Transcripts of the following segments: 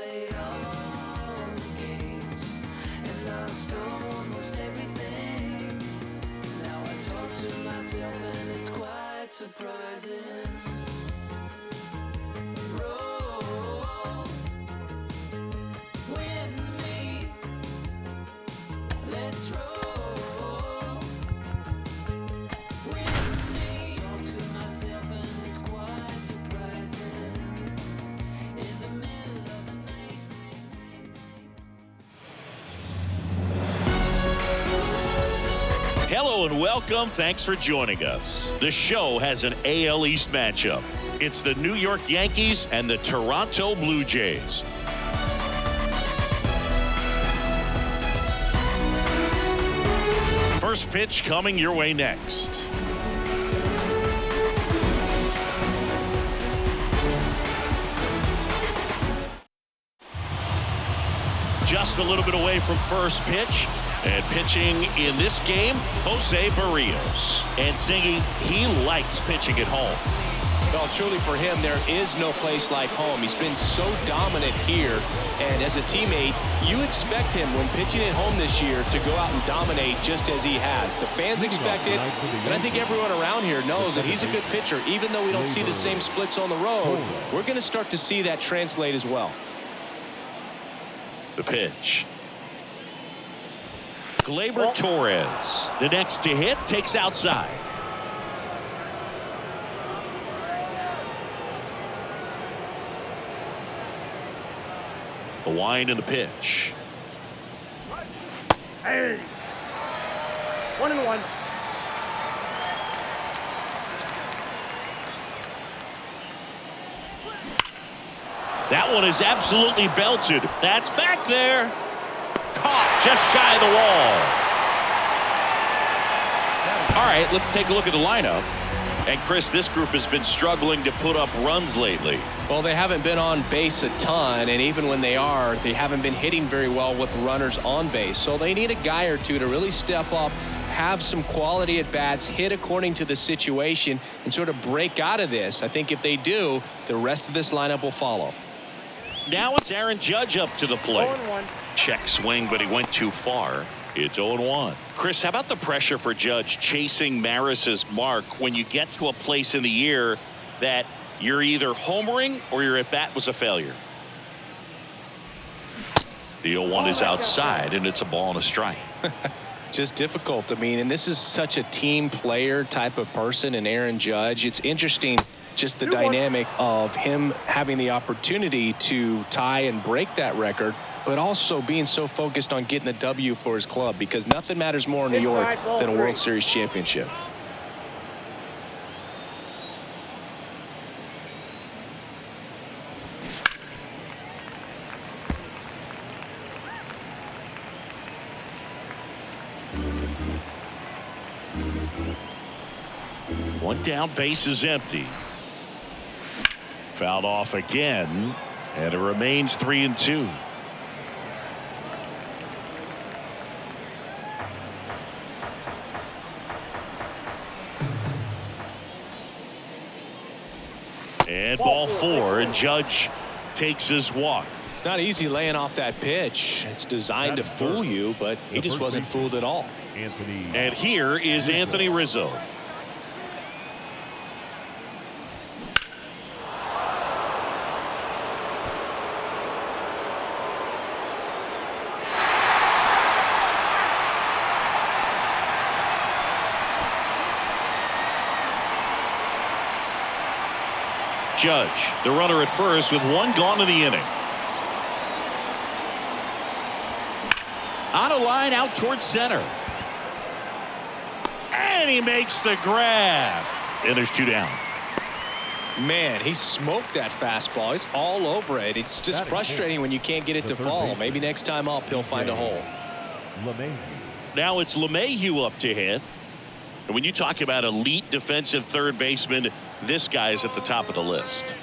played all the games and lost almost everything. Now I talk to myself and it's quite surprising. Roll with me. Let's roll with me. Talk to myself and it's quite surprising. In the middle of the night. Hello and welcome. Thanks for joining us. The show has an AL East matchup. It's the New York Yankees and the Toronto Blue Jays. First pitch coming your way next. Just a little bit away from first pitch. And pitching in this game, Jose Berrios. And singing, he likes pitching at home. Well, truly for him, there is no place like home. He's been so dominant here. And as a teammate, you expect him when pitching at home this year to go out and dominate just as he has. The fans expect it, and I think everyone around here knows that he's a good pitcher. Even though we don't see the same splits on the road, we're going to start to see that translate as well. The pitch. Gleyber Torres, the next to hit, takes outside. The wind and the pitch. Hey. 1-1. That one is absolutely belted. That's back there. Caught just shy of the wall. All right, let's take a look at the lineup. And Chris, this group has been struggling to put up runs lately. Well, they haven't been on base a ton, and even when they are, they haven't been hitting very well with runners on base. So they need a guy or two to really step up, have some quality at bats, hit according to the situation, and sort of break out of this. I think if they do, the rest of this lineup will follow. Now it's Aaron Judge up to the plate. 0-1. Check swing, but he went too far. It's 0-1. Chris, how about the pressure for Judge chasing Maris's mark when you get to a place in the year that you're either homering or your at-bat was a failure? The 0-1 is outside, and it's a ball and a strike. Just difficult. I mean, and this is such a team player type of person, and Aaron Judge. It's interesting just the dynamic of him having the opportunity to tie and break that record, but also being so focused on getting the W for his club, because nothing matters more in New York than a World Series championship. One down, base is empty. Fouled off again, and it remains 3-2. And ball four, and Judge takes his walk. It's not easy laying off that pitch. It's designed to fool you, but he just wasn't fooled at all. And here is Anthony Rizzo. Judge, the runner at first with one gone in the inning. On a line out towards center. And he makes the grab. And there's two down. Man, he smoked that fastball. He's all over it. It's just frustrating when you can't get it to fall. Maybe next time up he'll find a hole. Now it's LeMahieu up to hit. And when you talk about elite defensive third baseman, this guy is at the top of the list.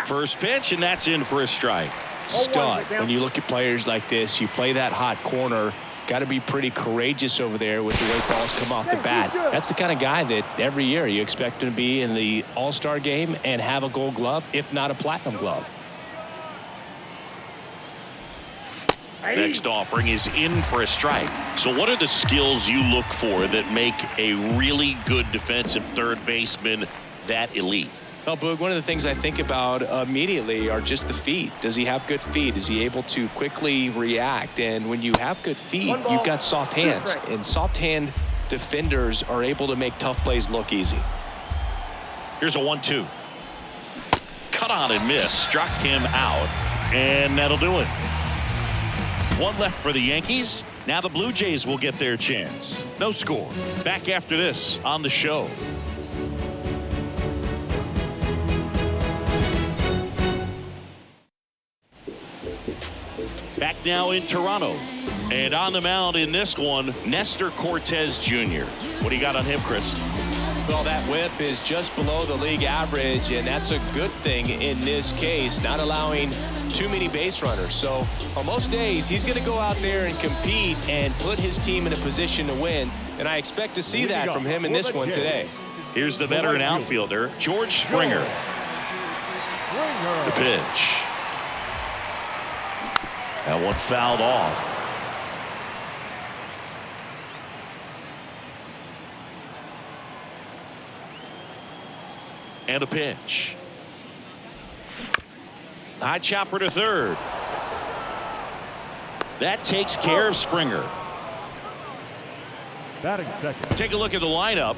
First pitch, and that's in for a strike. Stud. When you look at players like this, you play that hot corner, got to be pretty courageous over there with the way balls come off the bat. That's the kind of guy that every year you expect him to be in the All-Star game and have a Gold Glove, if not a Platinum Glove. Next offering is in for a strike. So what are the skills you look for that make a really good defensive third baseman that elite? Well, Boog, one of the things I think about immediately are just the feet. Does he have good feet? Is he able to quickly react? And when you have good feet, you've got soft hands. And soft hand defenders are able to make tough plays look easy. Here's a 1-2. Cut on and miss. Struck him out. And that'll do it. One left for the Yankees. Now the Blue Jays will get their chance. No score. Back after this on the show. Back now in Toronto. And on the mound in this one, Nestor Cortes Jr. What do you got on him, Chris? Well, that whip is just below the league average, and that's a good thing in this case, not allowing too many base runners. So on most days, he's going to go out there and compete and put his team in a position to win, and I expect to see that from him in this one today. Here's the veteran outfielder, George Springer. The pitch. That one fouled off. And a pitch. High chopper to third. That takes care of Springer. Batting second. Take a look at the lineup.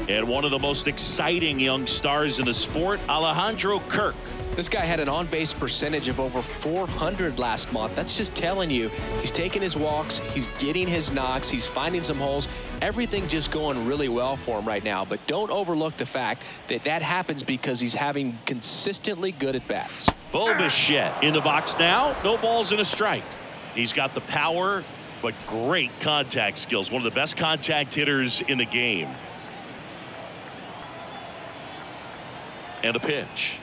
And one of the most exciting young stars in the sport, Alejandro Kirk. This guy had an on-base percentage of over 400 last month. That's just telling you he's taking his walks, he's getting his knocks, he's finding some holes. Everything just going really well for him right now. But don't overlook the fact that that happens because he's having consistently good at-bats. Bo Bichette in the box now. No balls and a strike. He's got the power, but great contact skills. One of the best contact hitters in the game. And a pitch.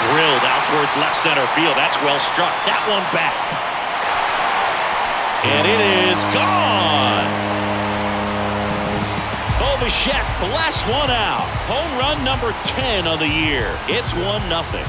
Drilled out towards left center field. That's well struck. That one back. And it is gone. Bo Bichette blasts one out. Home run number 10 of the year. It's 1-0.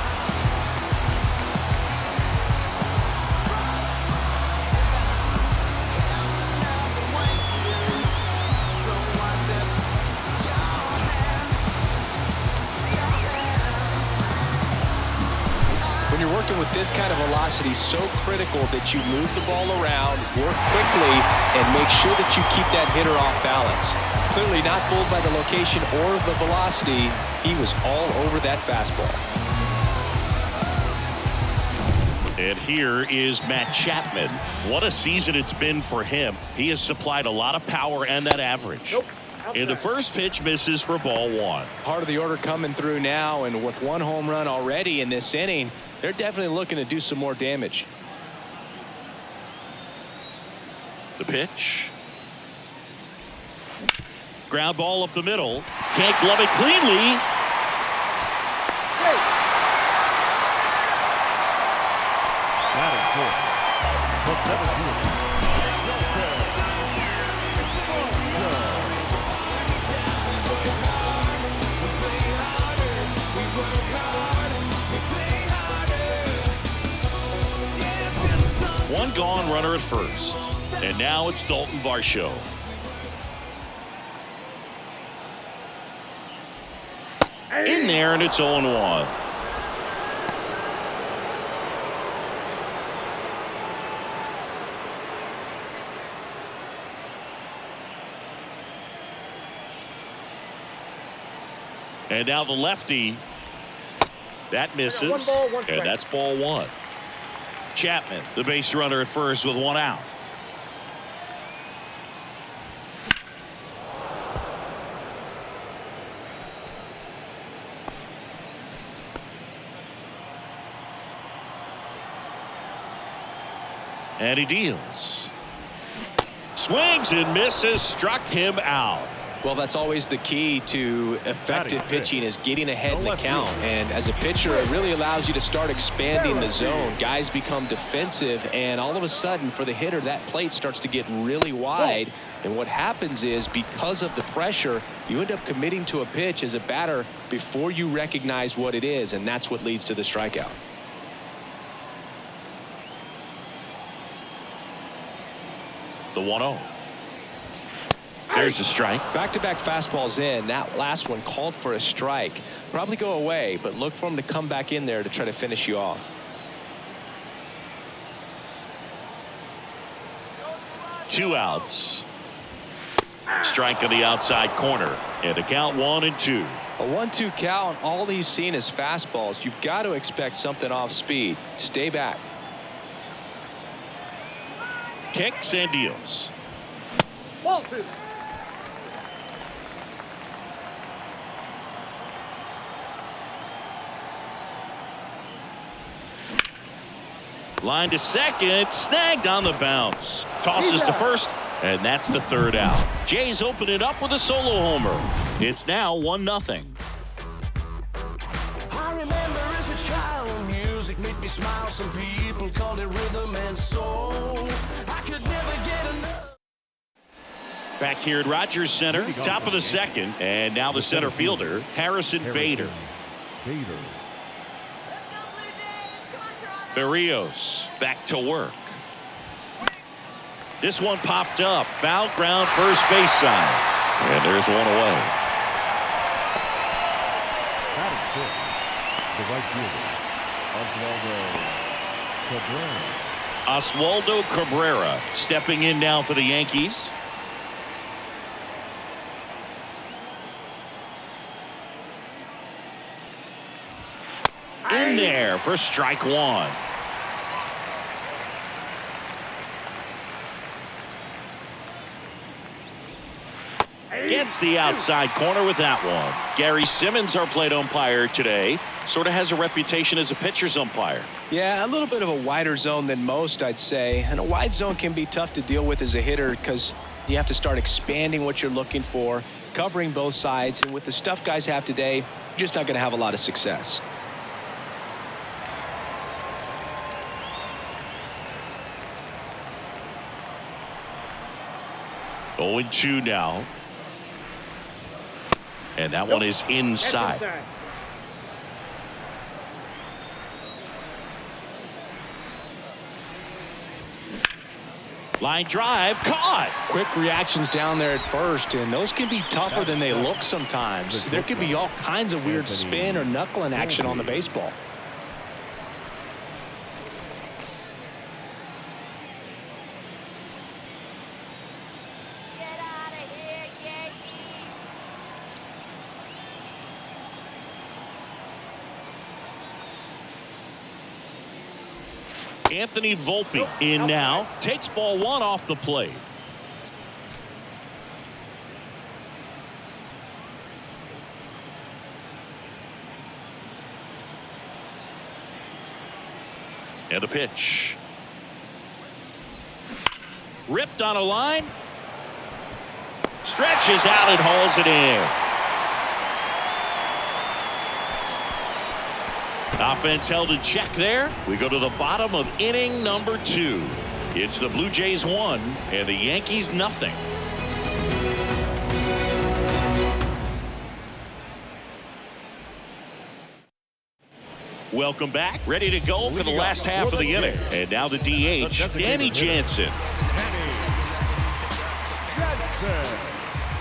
Working with this kind of velocity, so critical that you move the ball around, work quickly, and make sure that you keep that hitter off balance. Clearly not fooled by the location or the velocity. He was all over that fastball. And here is Matt Chapman. What a season it's been for him. He has supplied a lot of power and that average. And the first pitch misses for ball one. Part of the order coming through now, and with one home run already in this inning, they're definitely looking to do some more damage. The pitch. Ground ball up the middle. Can't glove it cleanly. One gone runner at first. And now it's Dalton Varsho. In there, and it's 0-1. And now the lefty. That misses. And that's ball one. Chapman, the base runner at first with one out. And he deals. Swings and misses, struck him out. Well, that's always the key to effective pitching, is getting ahead in the count. And as a pitcher, it really allows you to start expanding the zone. Guys become defensive, and all of a sudden, for the hitter, that plate starts to get really wide. And what happens is, because of the pressure, you end up committing to a pitch as a batter before you recognize what it is, and that's what leads to the strikeout. The 1-0. There's a strike. Back-to-back fastballs in. That last one called for a strike. Probably go away, but look for him to come back in there to try to finish you off. Two outs. Strike on the outside corner. And a count 1-2. A 1-2 count. All he's seen is fastballs. You've got to expect something off speed. Stay back. Kicks and deals. Ball 2. Line to second, snagged on the bounce. Tosses to first, and that's the third out. Jays open it up with a solo homer. It's now 1-0. I remember as a child, music made me smile. Some people called it rhythm and soul. I could never get enough. Back here at Rodgers Center, top of the second, and now the center fielder, Harrison Bader. Berrios back to work. This one popped up. Foul ground, first base side. And there's one away. That is good. The right fielder, Oswaldo Cabrera. Oswaldo Cabrera stepping in now for the Yankees. In there for strike one. Gets the outside corner with that one. Gary Simmons, our plate umpire today, sort of has a reputation as a pitcher's umpire. Yeah, a little bit of a wider zone than most, I'd say. And a wide zone can be tough to deal with as a hitter because you have to start expanding what you're looking for, covering both sides. And with the stuff guys have today, you're just not going to have a lot of success. Oh, 0-2 now. And that one is inside. Line drive, caught. Quick reactions down there at first, and those can be tougher than they look sometimes. There could be all kinds of weird spin or knuckling action on the baseball. Anthony Volpe in now. Takes ball one off the plate. And a pitch. Ripped on a line. Stretches out and hauls it in. Offense held in check there. We go to the bottom of inning number 2. It's the Blue Jays 1 and the Yankees 0. Welcome back. Ready to go for the last half of the inning. And now the DH, Danny Jansen.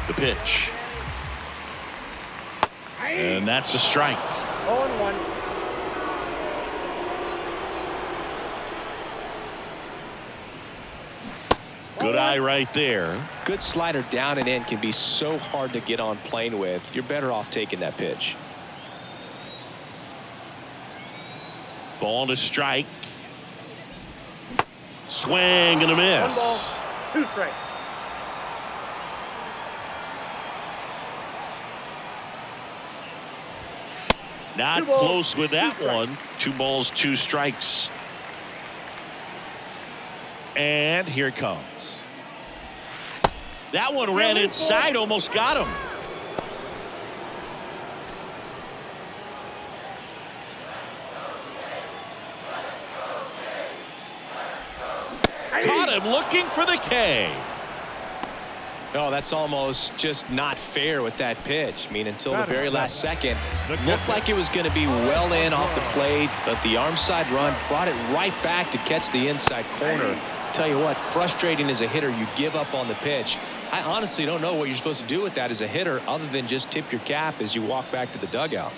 The pitch. And that's a strike. 0-1. Good eye right there. Good slider down and in can be so hard to get on plane with. You're better off taking that pitch. Ball to strike. Swing and a miss. 1 ball, 2 strikes. Not close with that one. 2 balls, 2 strikes. And here it comes. That one ran inside, almost got him. Caught him looking for the K. Oh, that's almost just not fair with that pitch. I mean, until the very last second, looked like it was going to be well in off the plate, but the arm side run brought it right back to catch the inside corner. Tell you what, frustrating as a hitter, you give up on the pitch. I honestly don't know what you're supposed to do with that as a hitter other than just tip your cap as you walk back to the dugout.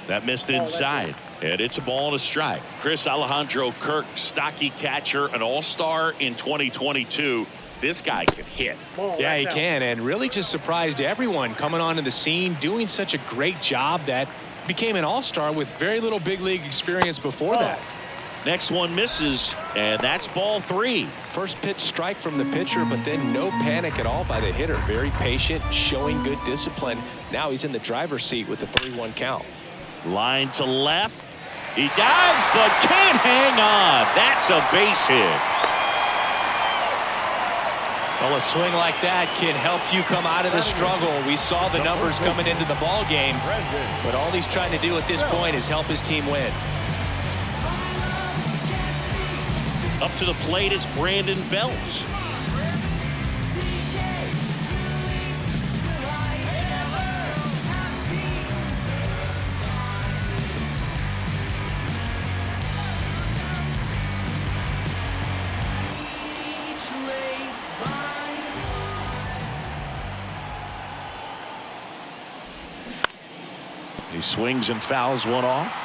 That missed inside, and it's a ball and a strike. Chris Alejandro Kirk, stocky catcher, an all-star in 2022. This guy can hit. Yeah, he can, and really just surprised everyone coming onto the scene, doing such a great job that became an all-star with very little big league experience before that. Next one misses, and that's ball 3. First pitch strike from the pitcher, but then no panic at all by the hitter. Very patient, showing good discipline. Now he's in the driver's seat with the 3-1 count. Line to left. He dives, but can't hang on. That's a base hit. Well, a swing like that can help you come out of the struggle. We saw the numbers coming into the ball game, but all he's trying to do at this point is help his team win. Up to the plate, it's Brandon Belt. He swings and fouls one off.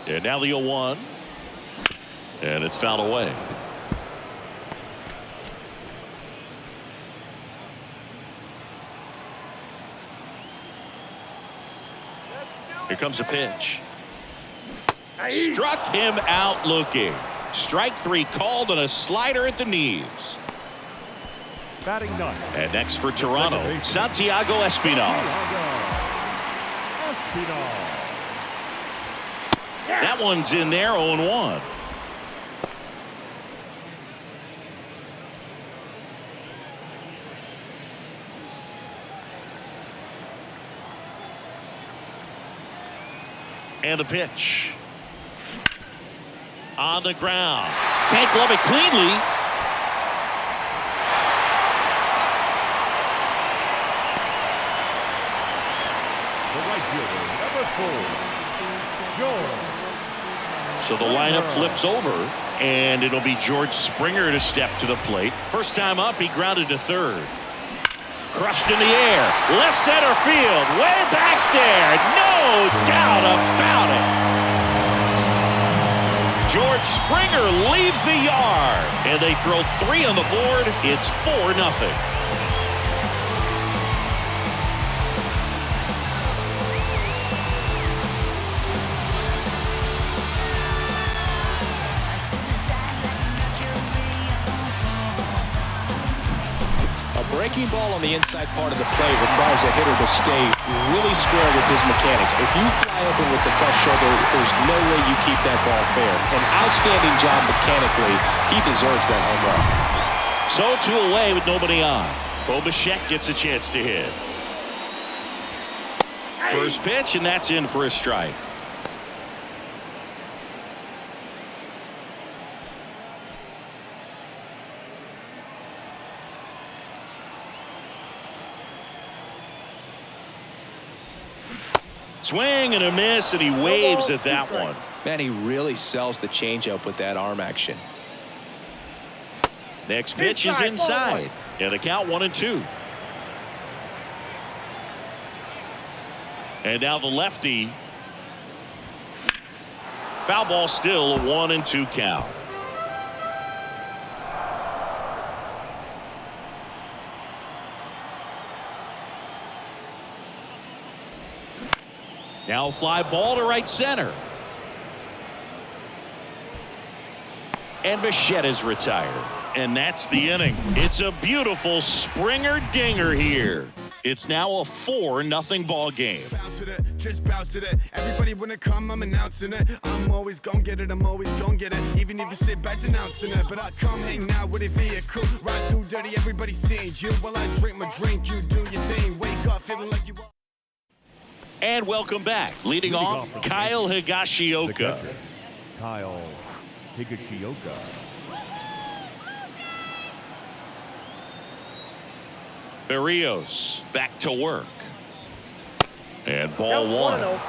And now the 0-1. And it's fouled away. Here comes a pitch. Struck him out looking. Strike 3 called, and a slider at the knees. Batting none. And next for Toronto, Santiago Espinal. That one's in there, 0-1. And the pitch. On the ground. Can't glove it cleanly. The right fielder, number 4, George. So the lineup flips over, and it'll be George Springer to step to the plate. First time up, he grounded to third. Crushed in the air. Left center field. Way back there. No doubt about it. George Springer leaves the yard, and they throw 3 on the board. It's 4-0. Breaking ball on the inside part of the plate requires a hitter to stay really square with his mechanics. If you fly open with the front shoulder, there's no way you keep that ball fair. An outstanding job mechanically. He deserves that home run. So 2 away with nobody on. Bo Bichette gets a chance to hit. First pitch, and that's in for a strike. Swing and a miss, and he waves at that one. Man, he really sells the changeup with that arm action. Next pitch is inside, and the count 1-2. And now the lefty. Foul ball still, a 1-2 count. Now fly ball to right center. And Bichette is retired. And that's the inning. It's a beautiful Springer dinger here. It's now a 4-0 ball game. just bounce to it. Everybody wanna come, I'm announcing it. I'm always gon' get it, I'm always gon' get it. Even if you sit back denouncing it. But I come hang out with a vehicle. Ride through dirty, everybody seeing you. While I drink my drink, you do your thing. Wake up feeling like you are. And welcome back. Leading off, Kyle The Higashioka. catcher, Kyle Higashioka. Berrios back to work. And ball Count one. 1-0.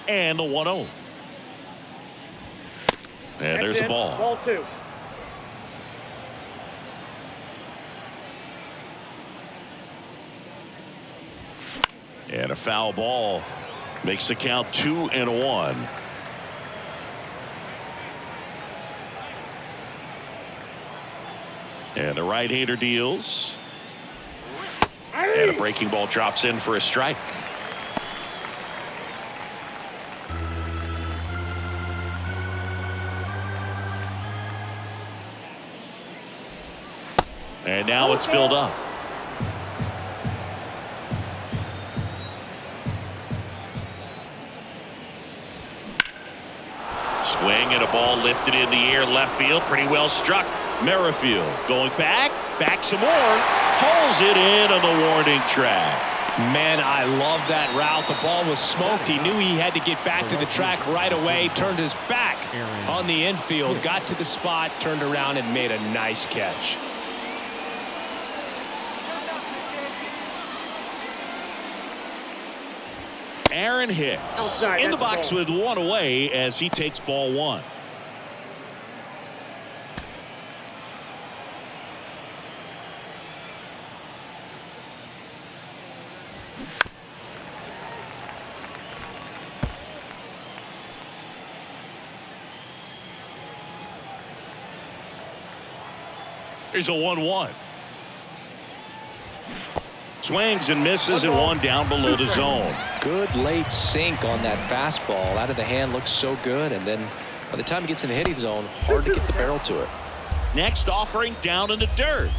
And the 1-0. And there's the ball. Ball 2. And a foul ball makes the count 2-1. And the right-hander deals. And a breaking ball drops in for a strike. And now it's filled up. Swing and a ball lifted in the air left field. Pretty well struck. Merrifield going back some more. Pulls it in on the warning track. Man, I love that route. The ball was smoked. He knew he had to get back to the track right away. Turned his back on the infield. Got to the spot, turned around, and made a nice catch. Aaron Hicks Outside, in the that's box the with one away as he takes ball one. Here's a 1-1. Swings and misses and one down below the zone. Good late sink on that fastball. Out of the hand looks so good, and then by the time it gets in the hitting zone, hard to get the barrel to it. Next offering down in the dirt.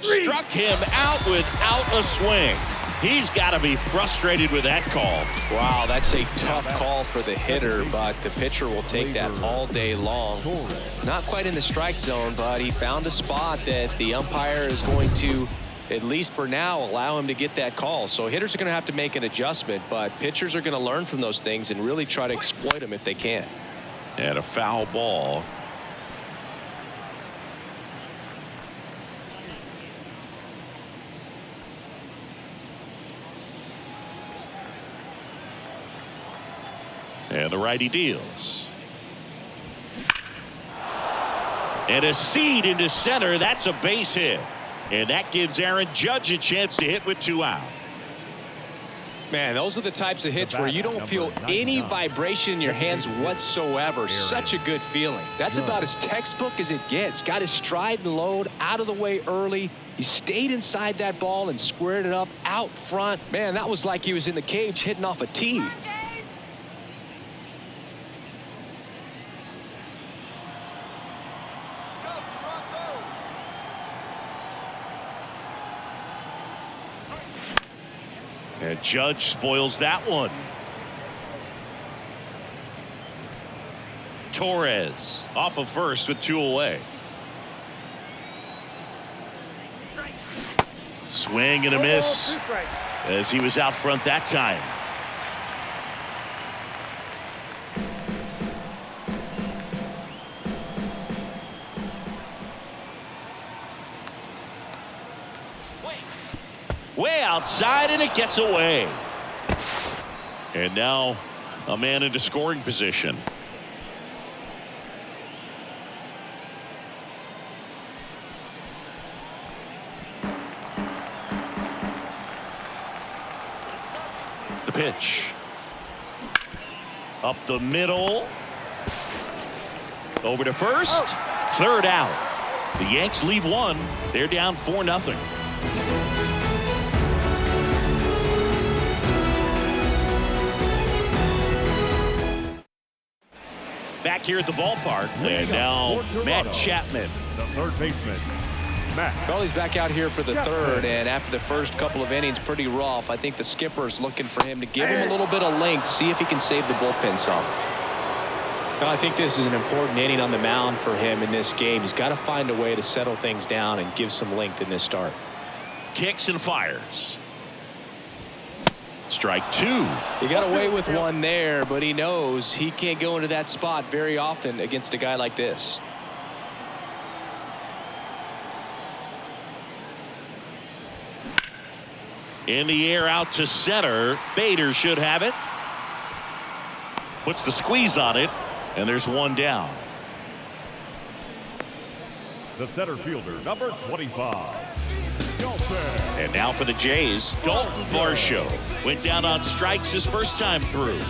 Struck him out without a swing. He's got to be frustrated with that call. Wow, that's a tough call for the hitter, but the pitcher will take that all day long. Not quite in the strike zone, but he found a spot that the umpire is going to, at least for now, allow him to get that call. So hitters are going to have to make an adjustment, but pitchers are going to learn from those things and really try to exploit them if they can. And a foul ball. And the righty deals. And a seed into center. That's a base hit. And that gives Aaron Judge a chance to hit with 2 out. Man, those are the types of hits where you don't feel any vibration in your hands whatsoever. Such a good feeling. That's about as textbook as it gets. Got his stride and load out of the way early. He stayed inside that ball and squared it up out front. Man, that was like he was in the cage hitting off a tee. And Judge spoils that one. Cortes off of first with 2 away. Swing and a miss as he was out front that time. Way outside, and it gets away. And now a man into scoring position. The pitch. Up the middle. Over to first. Third out. The Yanks leave one. They're down 4-0. Back here at the ballpark. And now Matt Chapman. The third baseman, Matt. Charlie's back out here for the third, and after the first couple of innings, pretty rough. I think the skipper's looking for him to give him a little bit of length, see if he can save the bullpen some. Well, I think this is an important inning on the mound for him in this game. He's got to find a way to settle things down and give some length in this start. Kicks and fires. Strike two. He got away with one there, but he knows he can't go into that spot very often against a guy like this. In the air out to center. Bader should have it. Puts the squeeze on it, and there's one down. The center fielder, number 25. And now for the Jays, Dalton Varsho went down on strikes his first time through.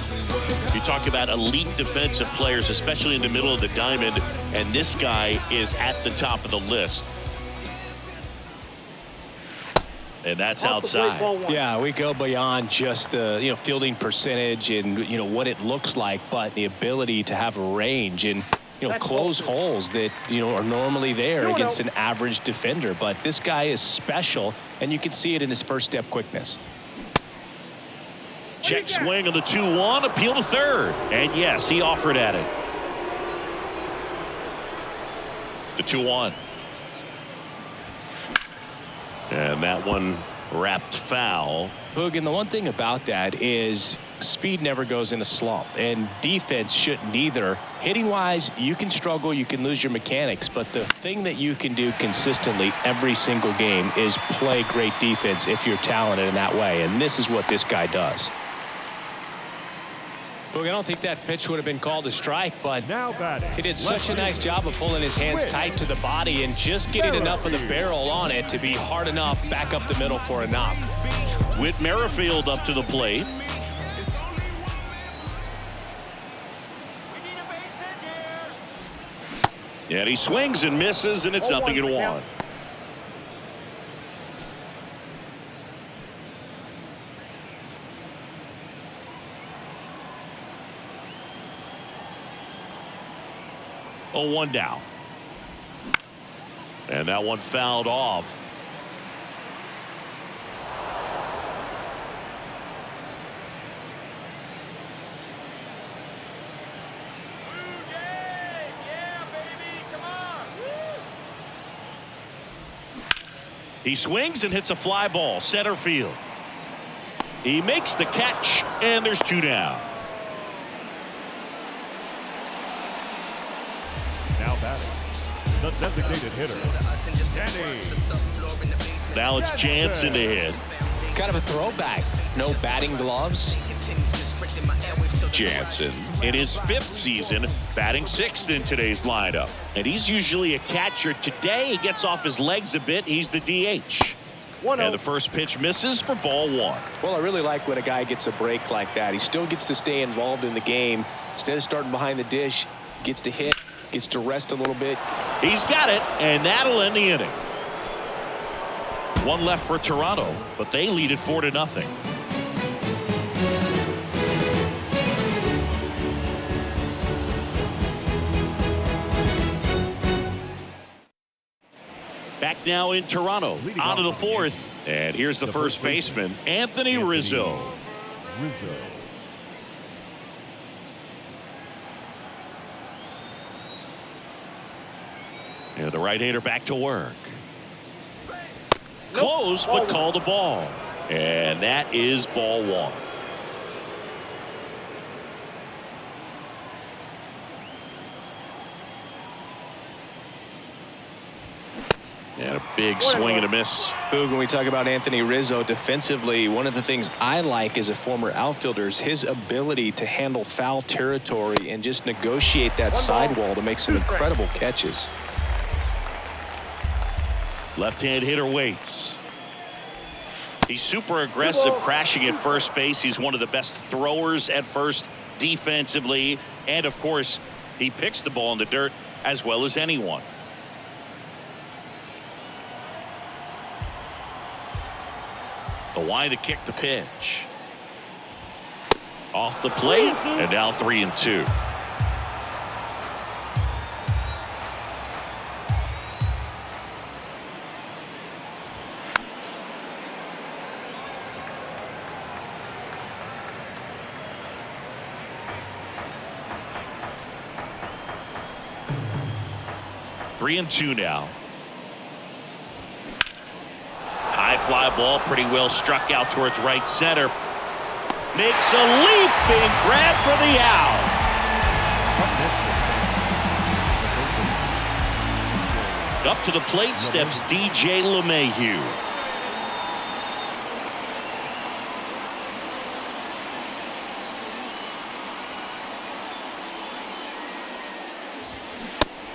You talk about elite defensive players, especially in the middle of the diamond, and this guy is at the top of the list. And that's outside. Yeah, we go beyond just the fielding percentage and what it looks like, but the ability to have a range and close holes that are normally there against an average defender. But this guy is special, and you can see it in his first step quickness. Check swing on the 2-1, appeal to third, and yes, he offered at it. The 2-1. And that one wrapped foul. Boog, and the one thing about that is speed never goes in a slump, and defense shouldn't either. Hitting wise, you can struggle, you can lose your mechanics, but the thing that you can do consistently every single game is play great defense if you're talented in that way, and this is what this guy does. Boog, I don't think that pitch would have been called a strike, but Now batting. he did such a nice job of pulling his hands tight to the body and just getting enough of the barrel on it to be hard enough back up the middle for a knock. Whit Merrifield up to the plate. And he swings and misses, and it's 0-1. Oh, 1 down. And that one fouled off. He swings and hits a fly ball center field. He makes the catch, and there's 2 down. Now batting. The designated hitter, Danny. Now it's Jansen to hit. Kind of a throwback. No batting gloves. Jansen in his 5th season, batting 6th in today's lineup. And he's usually a catcher. Today he gets off his legs a bit. He's the DH. And the first pitch misses for ball 1. Well, I really like when a guy gets a break like that. He still gets to stay involved in the game. Instead of starting behind the dish, gets to hit, gets to rest a little bit. He's got it, and that'll end the inning. 1 left for Toronto, but they lead it 4-0. Back now in Toronto, out of the 4th, and here's the first baseman, Anthony Rizzo. And the right-hander back to work. Close, but called a ball. And that is ball 1. And a big swing and a miss. Boog, when we talk about Anthony Rizzo defensively, one of the things I like as a former outfielder is his ability to handle foul territory and just negotiate that sidewall to make some incredible catches. Left-hand hitter waits. He's super aggressive, crashing at first base. He's one of the best throwers at first defensively. And, of course, He picks the ball in the dirt as well as anyone. The wide to kick the pitch. Off the plate, and now 3-2. Three and two now. High fly ball, pretty well struck out towards right center. Makes a leaping grab for the out. Up to the plate steps DJ LeMahieu.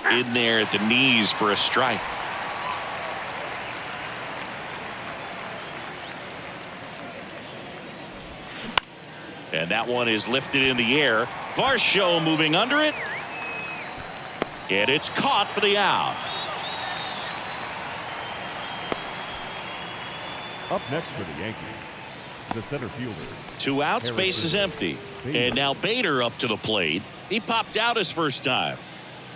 In there at the knees for a strike. And that one is lifted in the air. Varsho moving under it. And it's caught for the out. Up next for the Yankees, the center fielder. 2 outs, base is empty. And now Bader up to the plate. He popped out his first time.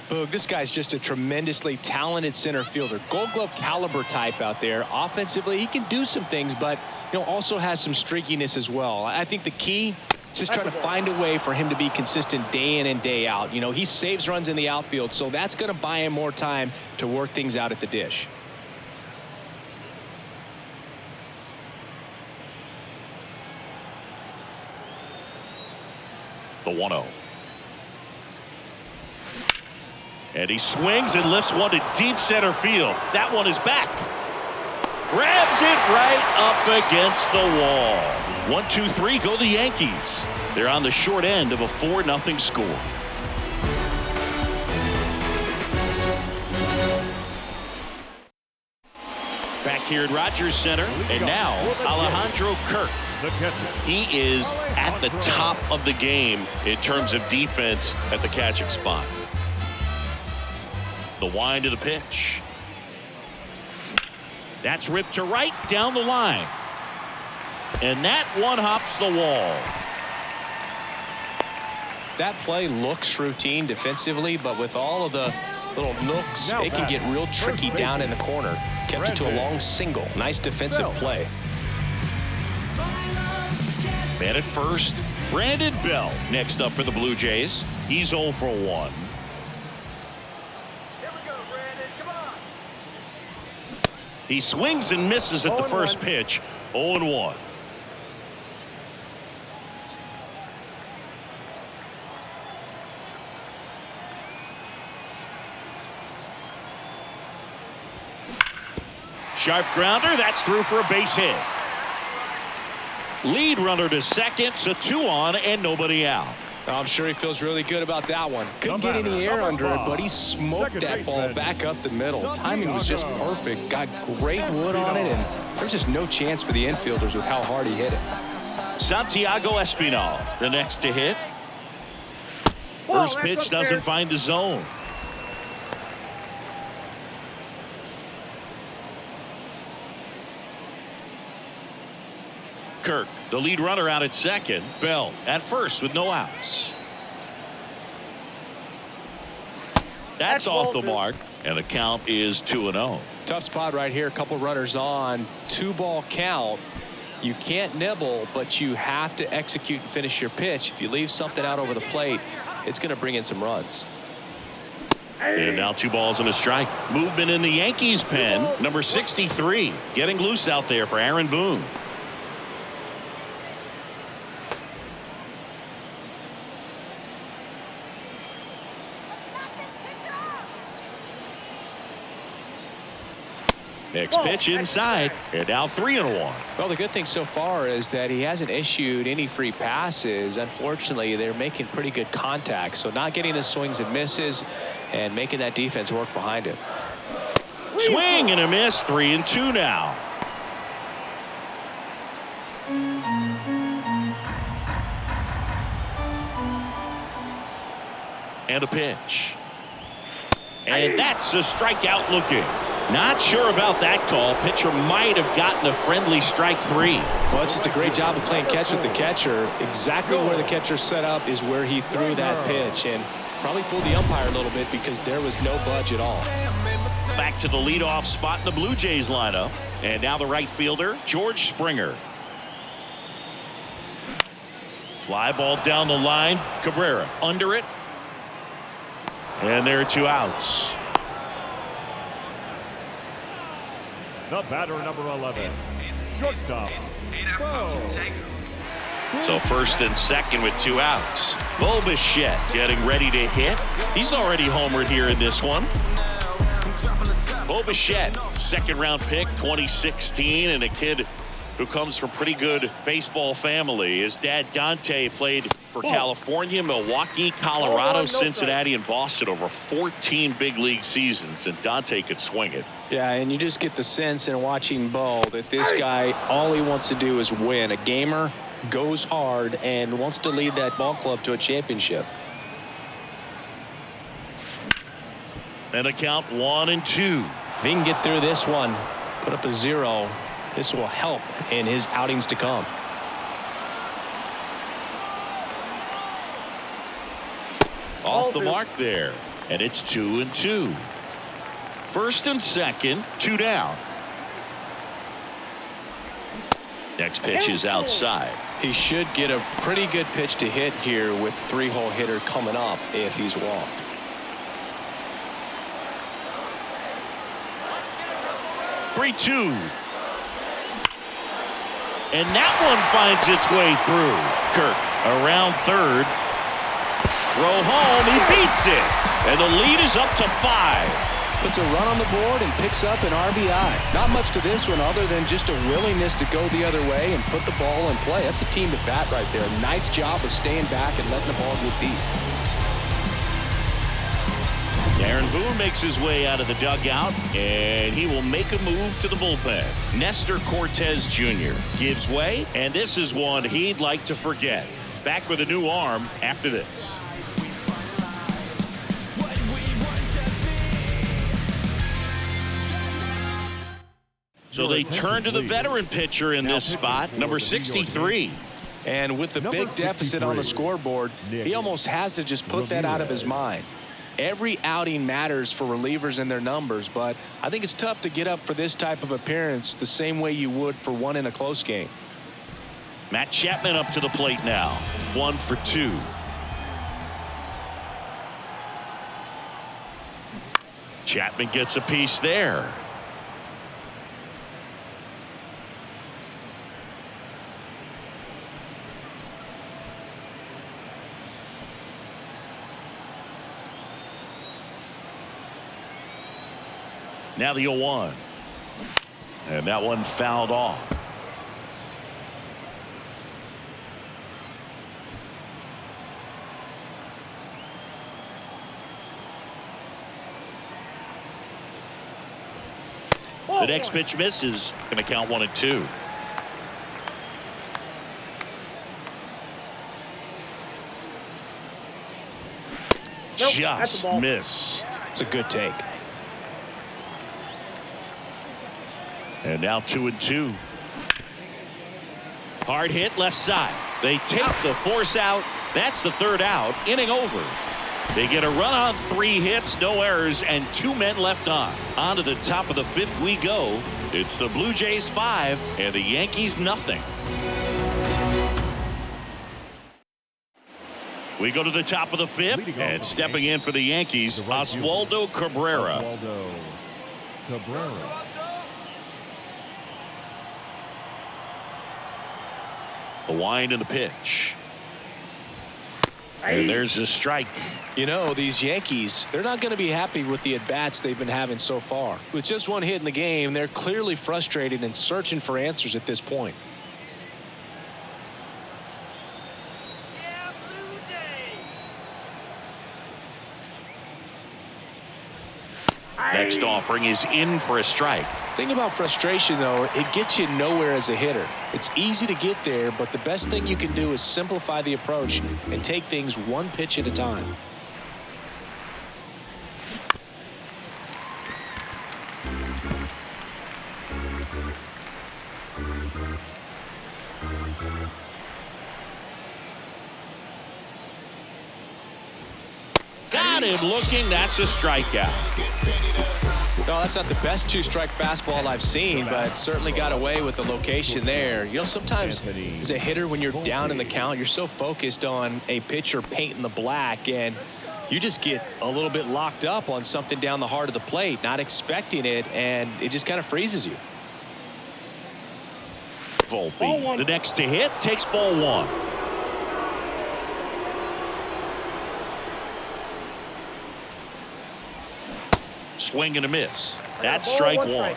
Boog, this guy's just a tremendously talented center fielder. Gold Glove caliber type out there. Offensively, he can do some things, but also has some streakiness as well. I think the key is just trying to find a way for him to be consistent day in and day out. He saves runs in the outfield, so that's going to buy him more time to work things out at the dish. The 1-0. And he swings and lifts one to deep center field. That one is back. Grabs it right up against the wall. 1-2-3 go the Yankees. They're on the short end of a 4-0 score. Back here at Rodgers Center, and now Alejandro Kirk. He is at the top of the game in terms of defense at the catching spot. The wind of the pitch. That's ripped to right down the line. And that one hops the wall. That play looks routine defensively, but with all of the little nooks, it can get real tricky down in the corner. Kept it to a long single. Nice defensive play. Man at first, Brandon Bell next up for the Blue Jays. He's 0 for 1. He swings and misses at the first pitch. 0-1. Sharp grounder. That's through for a base hit. Lead runner to second. So 2 on and nobody out. I'm sure he feels really good about that one. Couldn't get any air under it, but he smoked that ball back up the middle. Timing was just perfect. Got great wood on it, and there's just no chance for the infielders with how hard he hit it. Santiago Espinal, the next to hit. First pitch doesn't find the zone. Kirk, the lead runner, out at second. Bell at first with no outs. That's off the mark, and the count is 2-0. Tough spot right here. A couple runners on. 2-ball count. You can't nibble, but you have to execute and finish your pitch. If you leave something out over the plate, it's going to bring in some runs. And now 2 balls and a strike. Movement in the Yankees pen. Number 63 getting loose out there for Aaron Boone. Next pitch inside, and now 3-1. Well, the good thing so far is that he hasn't issued any free passes. Unfortunately, they're making pretty good contact, so not getting the swings and misses and making that defense work behind it. Swing and a miss. 3-2 now. And a pitch. And that's a strikeout looking. Not sure about that call. Pitcher might have gotten a friendly strike 3. Well, it's just a great job of playing catch with the catcher. Exactly where the catcher set up is where he threw that pitch, and probably fooled the umpire a little bit because there was no budge at all. Back to the leadoff spot in the Blue Jays lineup. And now the right fielder, George Springer. Fly ball down the line. Cabrera under it. And there are 2 outs. The batter, number 11, shortstop, Bo. So first and second with 2 outs. Bo Bichette getting ready to hit. He's already homered here in this one. Bo Bichette, second-round pick, 2016, and a kid who comes from pretty good baseball family. His dad, Dante, played for California, Milwaukee, Colorado, Cincinnati, and Boston over 14 big league seasons, and Dante could swing it. Yeah, and you just get the sense in watching Bo that this guy, all he wants to do is win. A gamer, goes hard, and wants to lead that ball club to a championship. And a count 1-2. If he can get through this one, put up a 0, this will help in his outings to come. Off the mark there, and it's 2-2. First and second, 2 down. Next pitch is outside. He should get a pretty good pitch to hit here with 3-hole hitter coming up if he's walked. Three-two. And that one finds its way through. Kirk around third. Throw home, he beats it. And the lead is up to 5. Puts a run on the board and picks up an RBI. Not much to this one other than just a willingness to go the other way and put the ball in play. That's a team at bat right there. Nice job of staying back and letting the ball get deep. Aaron Boone makes his way out of the dugout, and he will make a move to the bullpen. Nestor Cortes Jr. gives way, and this is one he'd like to forget. Back with a new arm after this. So they turn to the veteran pitcher in this spot, number 63. And with the big deficit on the scoreboard, he almost has to just put that out of his mind. Every outing matters for relievers and their numbers, but I think it's tough to get up for this type of appearance the same way you would for one in a close game. Matt Chapman up to the plate now. 1 for 2. Chapman gets a piece there. Now the 0-1. And that one fouled off. The next pitch misses. Going to count 1-2. Nope, Just missed. It's a good take. And now 2-2. Hard hit left side. They take the force out. That's the third out. Inning over. They get a run on 3 hits, no errors, and 2 men left on. On to the top of the 5th we go. It's the Blue Jays 5 and the Yankees nothing. We go to the top of the 5th, and stepping in for the Yankees, Oswaldo Cabrera. The wind and the pitch. And there's a strike. You know, these Yankees, they're not going to be happy with the at-bats they've been having so far. With just 1 hit in the game, they're clearly frustrated and searching for answers at this point. Next offering is in for a strike. Thing about frustration, though, it gets you nowhere as a hitter. It's easy to get there, but the best thing you can do is simplify the approach and take things 1 pitch at a time. Got him looking. That's a strikeout. No, that's not the best two-strike fastball I've seen, but certainly got away with the location there. You know, sometimes as a hitter, when you're down in the count, you're so focused on a pitcher painting the black, and you just get a little bit locked up on something down the heart of the plate, not expecting it, and it just kind of freezes you. Volpe, the next to hit, takes ball one. Swing and a miss. That's strike one.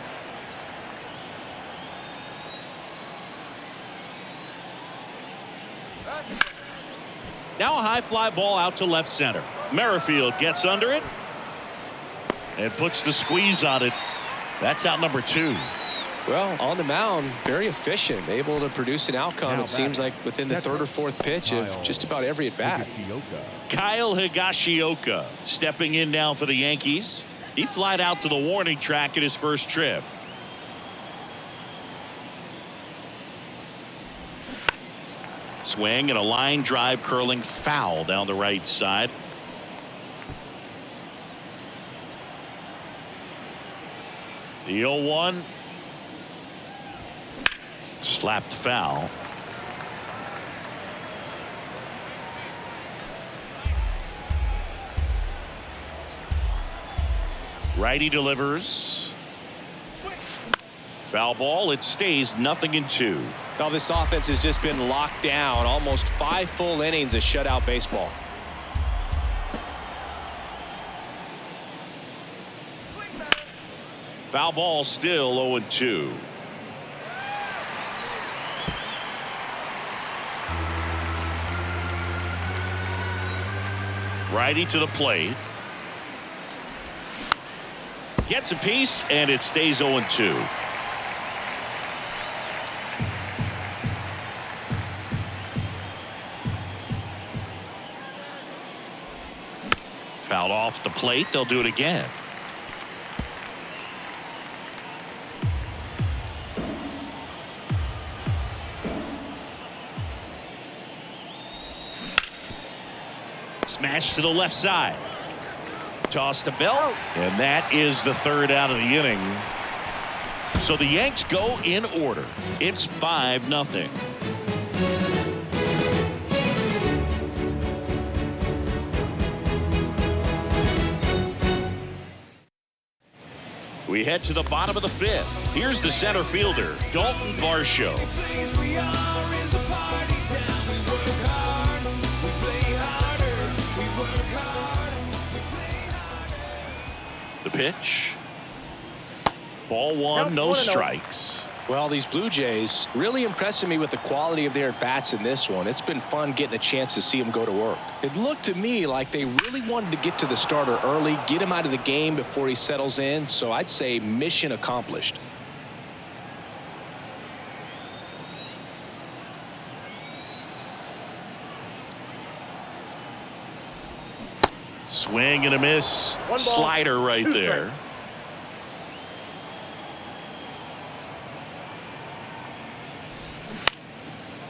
Now a high fly ball out to left center. Merrifield gets under it and puts the squeeze on it. That's out number two. Well, on the mound, very efficient, able to produce an outcome, it seems like, within the third or fourth pitch of just about every at-bat. Kyle Higashioka stepping in now for the Yankees. He flied out to the warning track at his first trip. Swing and a line drive curling foul down the right side. The 0-1. Slapped foul. Righty delivers. Foul ball. It stays 0-2. Well, this offense has just been locked down. Almost 5 full innings of shutout baseball. Foul ball still 0-2. Righty to the plate. Gets a piece, and it stays 0-2. Fouled off the plate. They'll do it again. Smash to the left side. Toss to Bell, and that is the third out of the inning. So the Yanks go in order. It's 5-0. We head to the bottom of the fifth. Here's the center fielder, Dalton Varsho. The pitch. Ball one, no strikes. Well, these Blue Jays really impressing me with the quality of their at-bats in this one. It's been fun getting a chance to see them go to work. It looked to me like they really wanted to get to the starter early, get him out of the game before he settles in. So I'd say mission accomplished. Swing and a miss. Slider right there.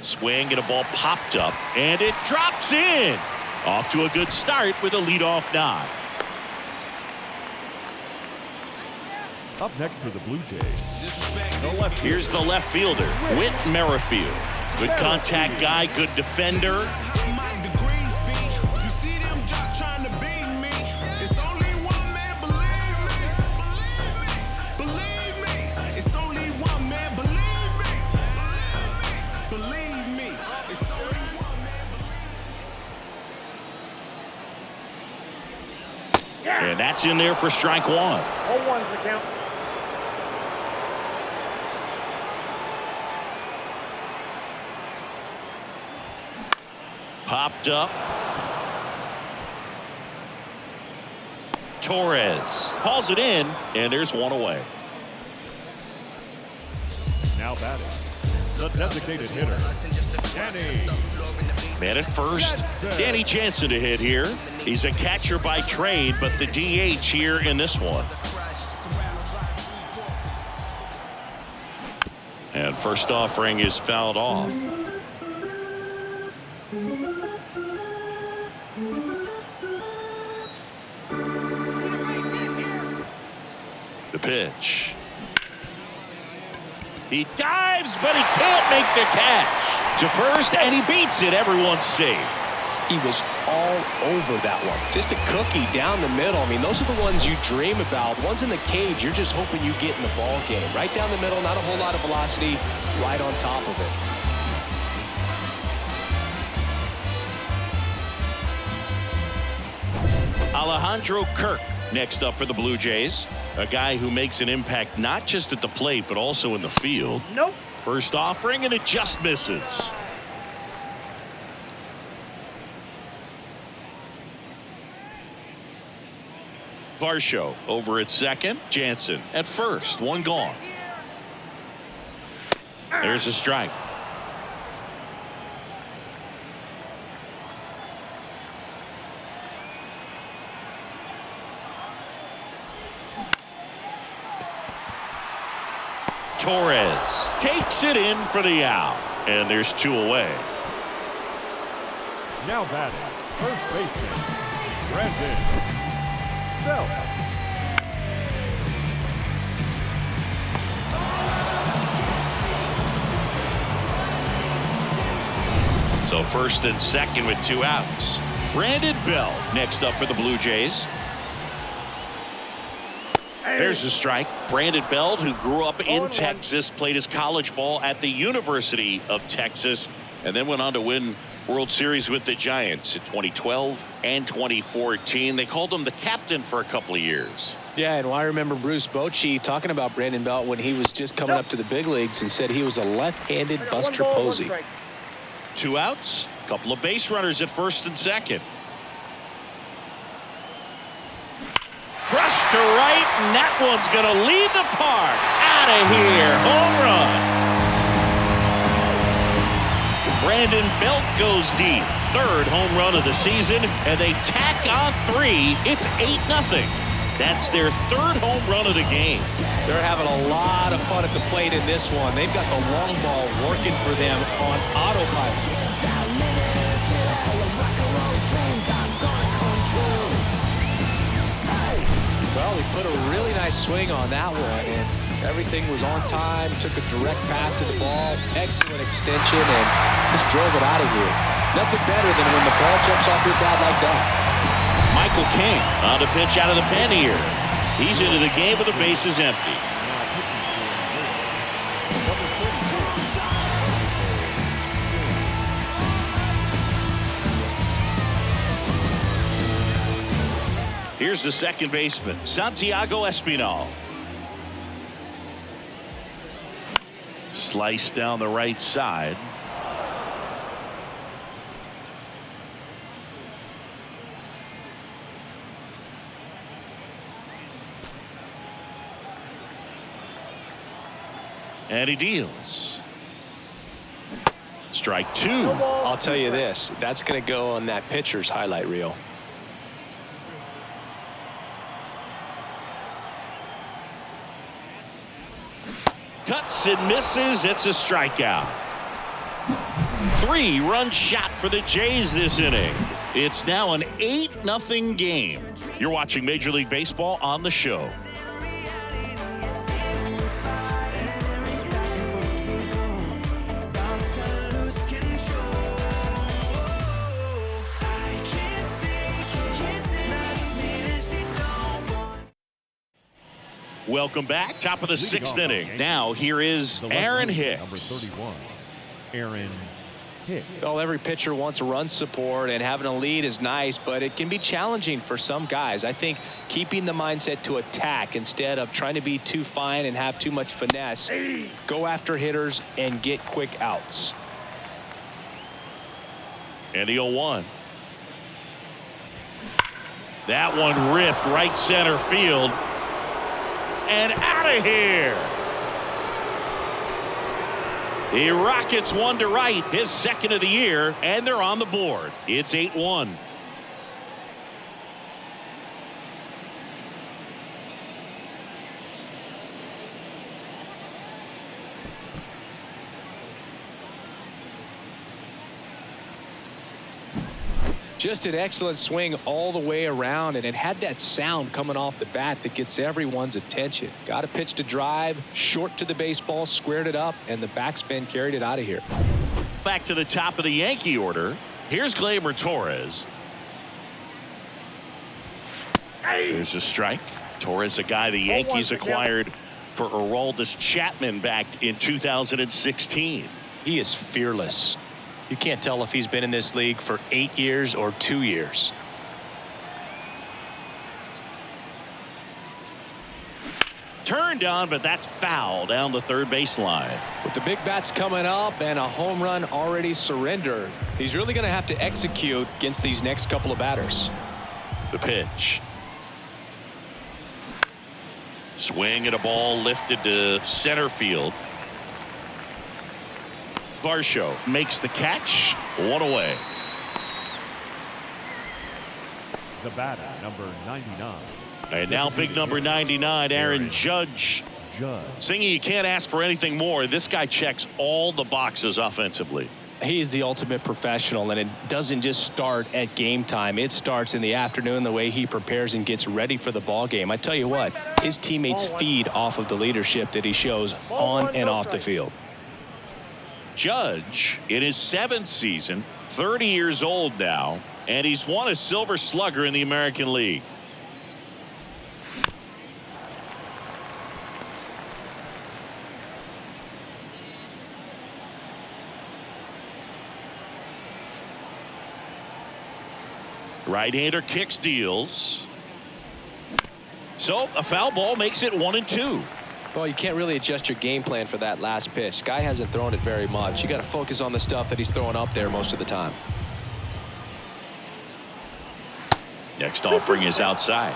Swing and a ball popped up, and it drops in. Off to a good start with a leadoff knock. Up next for the Blue Jays. Here's the left fielder, Whit Merrifield. Good contact guy, good defender. And that's in there for strike one. 0-1's the count. Popped up. Torres hauls it in, and there's one away. Now batting, the designated hitter, Danny. Man at first, Danny Jansen to hit here. He's a catcher by trade, but the DH here in this one. And first offering is fouled off. The pitch. He dives, but he can't make the catch. To first, and he beats it. Everyone's safe. He was all over that one. Just a cookie down the middle. I mean, those are the ones you dream about. Ones in the cage, you're just hoping you get in the ball game. Right down the middle, not a whole lot of velocity, right on top of it. Alejandro Kirk next up for the Blue Jays. A guy who makes an impact not just at the plate, but also in the field. Nope. First offering, and it just misses. Varsho over at second. Jansen at first. One gone. There's a strike. Cortes takes it in for the out. And there's 2 away. Now batting, first baseman, Brandon Belt. So first and second with 2 outs. Brandon Belt next up for the Blue Jays. There's a strike. Brandon Belt, who grew up in Texas, played his college ball at the University of Texas, and then went on to win World Series with the Giants in 2012 and 2014. They called him the captain for a couple of years. Yeah, and I remember Bruce Bochy talking about Brandon Belt when he was just coming up to the big leagues and said he was a left-handed Buster Posey. 2 outs, a couple of base runners at first and second. Crushed to right, and that one's going to leave the park. Out of here. Home run. Brandon Belt goes deep. 3rd home run of the season, and they tack on 3. It's 8-0. That's their 3rd home run of the game. They're having a lot of fun at the plate in this one. They've got the long ball working for them on autopilot. Well, he put a really nice swing on that one, and everything was on time. Took a direct path to the ball. Excellent extension, and just drove it out of here. Nothing better than when the ball jumps off your bat like that. Michael King on the pitch out of the pen here. He's into the game with the bases empty. Here's the second baseman, Santiago Espinal. Slice down the right side. And he deals. Strike 2. I'll tell you this, that's going to go on that pitcher's highlight reel. Cuts and misses. It's a strikeout. 3-run shot for the Jays this inning. It's now an 8-0 game. You're watching Major League Baseball on the show. Welcome back. Top of the 6th inning. Now here is Aaron Hicks. Number 31, Aaron Hicks. Well, every pitcher wants run support, and having a lead is nice, but it can be challenging for some guys. I think keeping the mindset to attack instead of trying to be too fine and have too much finesse, go after hitters and get quick outs. And the 0-1. That one ripped right center field. And out of here. He rockets one to right, his 2nd of the year, and they're on the board. It's 8-1. Just an excellent swing all the way around, and it had that sound coming off the bat that gets everyone's attention. Got a pitch to drive, short to the baseball, squared it up, and the backspin carried it out of here. Back to the top of the Yankee order. Here's Gleyber Torres. There's a strike. Torres, a guy the Yankees acquired for Aroldis Chapman back in 2016. He is fearless. You can't tell if he's been in this league for 8 years or 2 years. Turned on, but that's foul down the third baseline. With the big bats coming up and a home run already surrendered, he's really going to have to execute against these next couple of batters. The pitch. Swing and a ball lifted to center field. Varsho makes the catch. One away. The batter, number 99. And now big number 99, Aaron Judge. Singing, you can't ask for anything more. This guy checks all the boxes offensively. He's the ultimate professional, and it doesn't just start at game time. It starts in the afternoon, the way he prepares and gets ready for the ball game. I tell you what, his teammates feed off of the leadership that he shows on and off the field. Judge in his 7th season, 30 years old now, and he's won a Silver Slugger in the American League. Right-hander kicks, deals. So a foul ball makes it 1-2. Well, you can't really adjust your game plan for that last pitch. Guy hasn't thrown it very much. You got to focus on the stuff that he's throwing up there most of the time. Next offering is outside.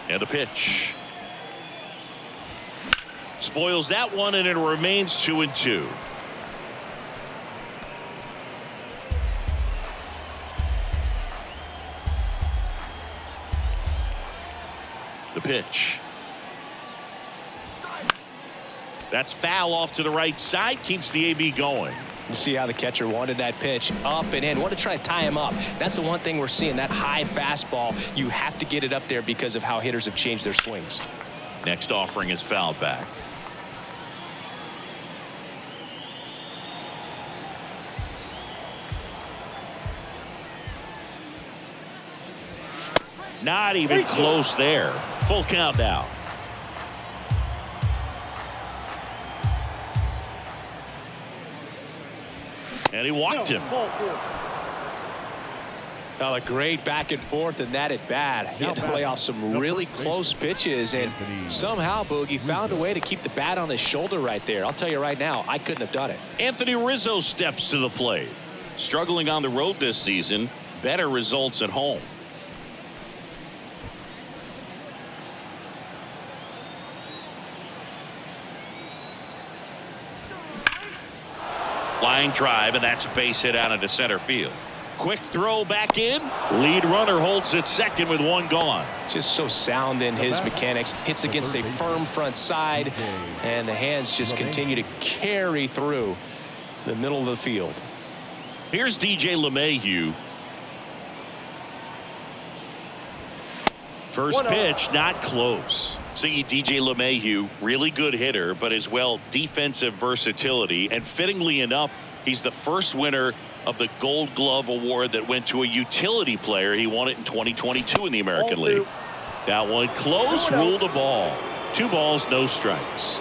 And a pitch. Spoils that one, and it remains 2-2. The pitch. That's foul off to the right side. Keeps the AB going. You see how the catcher wanted that pitch up and in. Want to try to tie him up. That's the one thing we're seeing, that high fastball. You have to get it up there because of how hitters have changed their swings. Next offering is fouled back. Not even close there. Full count now. And he walked him. Well, a great back and forth, and that at bat. He had to play off some really close pitches, and somehow Boogie found a way to keep the bat on his shoulder right there. I'll tell you right now, I couldn't have done it. Anthony Rizzo steps to the plate. Struggling on the road this season, better results at home. Line drive, and that's a base hit out into center field. Quick throw back in. Lead runner holds at second with one gone. Just so sound in his mechanics. Hits against a firm front side, and the hands just continue to carry through the middle of the field. Here's DJ LeMahieu. First pitch, not close. See, DJ LeMahieu, really good hitter, but as well defensive versatility. And fittingly enough, he's the first winner of the Gold Glove Award that went to a utility player. He won it in 2022 in the American League. That one close, ruled a ball. 2 balls, no strikes.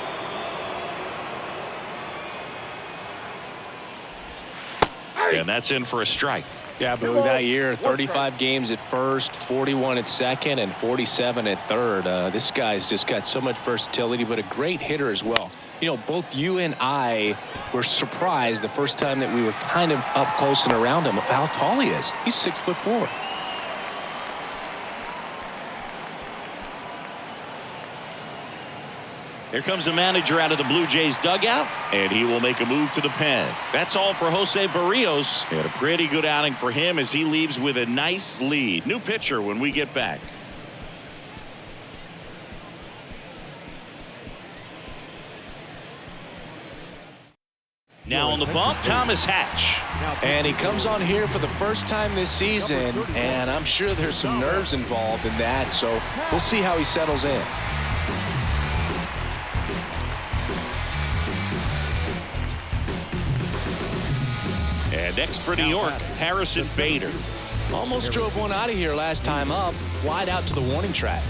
And that's in for a strike. Yeah, but that year, 35 games at first, 41 at second, and 47 at third. This guy's just got so much versatility, but a great hitter as well. You know, both you and I were surprised the first time that we were kind of up close and around him of how tall he is. He's 6'4". Here comes the manager out of the Blue Jays dugout, and he will make a move to the pen. That's all for Jose Berrios, and a pretty good outing for him as he leaves with a nice lead. New pitcher when we get back. Now on the bump, Thomas Hatch. And he comes on here for the first time this season, and I'm sure there's some nerves involved in that, so we'll see how he settles in. And next for New York, Harrison Bader. Almost drove one out of here last time up, wide out to the warning track.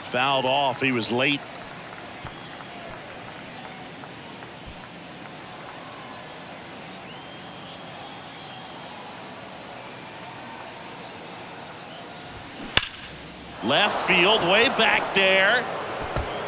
Fouled off. He was late. Left field, way back there.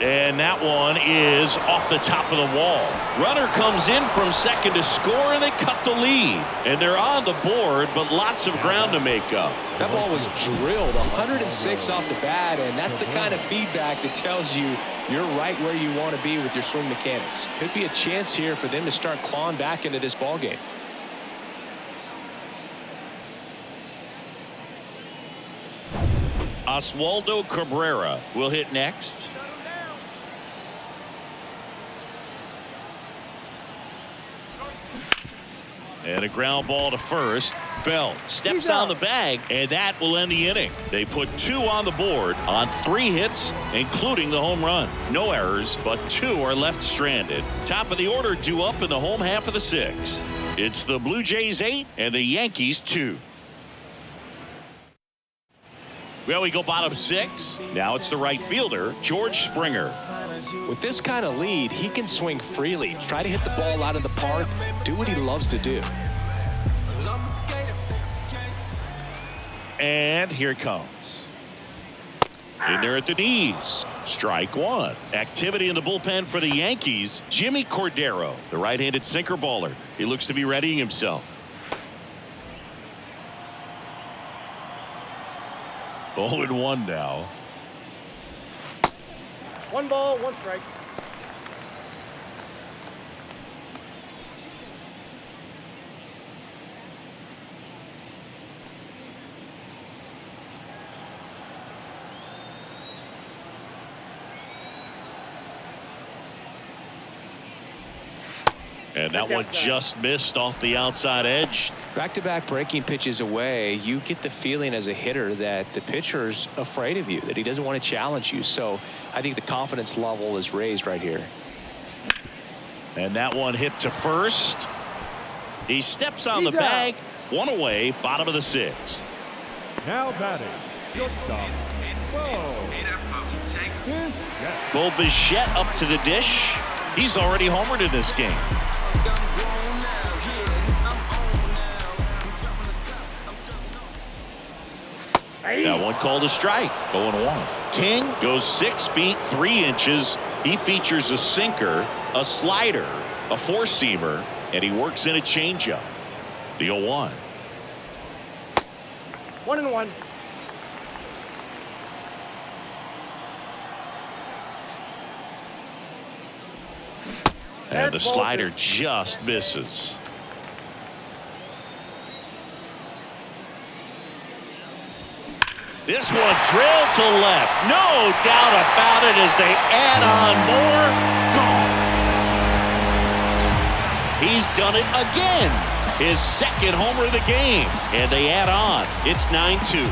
And that one is off the top of the wall. Runner comes in from second to score, and they cut the lead. And they're on the board, but lots of ground to make up. That ball was drilled 106 off the bat, and that's the kind of feedback that tells you you're right where you want to be with your swing mechanics. Could be a chance here for them to start clawing back into this ball game. Oswaldo Cabrera will hit next. And a ground ball to first. Bell steps on the bag, and that will end the inning. They put 2 on the board on 3 hits, including the home run. No errors, but 2 are left stranded. Top of the order due up in the home half of the 6th. It's the Blue Jays 8 and the Yankees 2. Well, we go bottom 6. Now it's the right fielder, George Springer. With this kind of lead, he can swing freely, try to hit the ball out of the park, do what he loves to do. And here it comes. In there at the knees. Strike 1. Activity in the bullpen for the Yankees. Jimmy Cordero, the right-handed sinker baller. He looks to be readying himself. 0-1 now. 1 ball, 1 strike. And that one just missed off the outside edge. Back-to-back breaking pitches away, you get the feeling as a hitter that the pitcher's afraid of you, that he doesn't want to challenge you. So I think the confidence level is raised right here. And that one hit to first. He steps on the bag. 1 away, bottom of the 6th. Now batting, shortstop. Bo Bichette up to the dish. He's already homered in this game. That one called a strike. 0-1. King goes 6 feet 3 inches. He features a sinker, a slider, a 4-seamer, and he works in a changeup. The 0-1. 1-1. And the slider just misses. This one drilled to left. No doubt about it as they add on more. Gone. He's done it again. His 2nd homer of the game. And they add on. It's 9-2.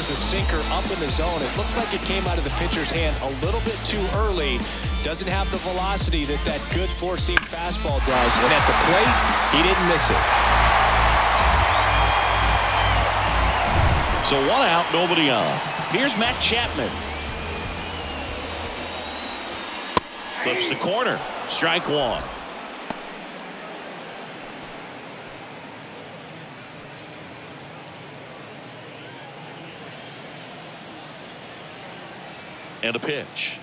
A sinker up in the zone. It looked like it came out of the pitcher's hand a little bit too early. Doesn't have the velocity that good 4-seam fastball does. And at the plate, he didn't miss it. So 1 out, nobody on. Here's Matt Chapman. Flips the corner. Strike 1. And the pitch.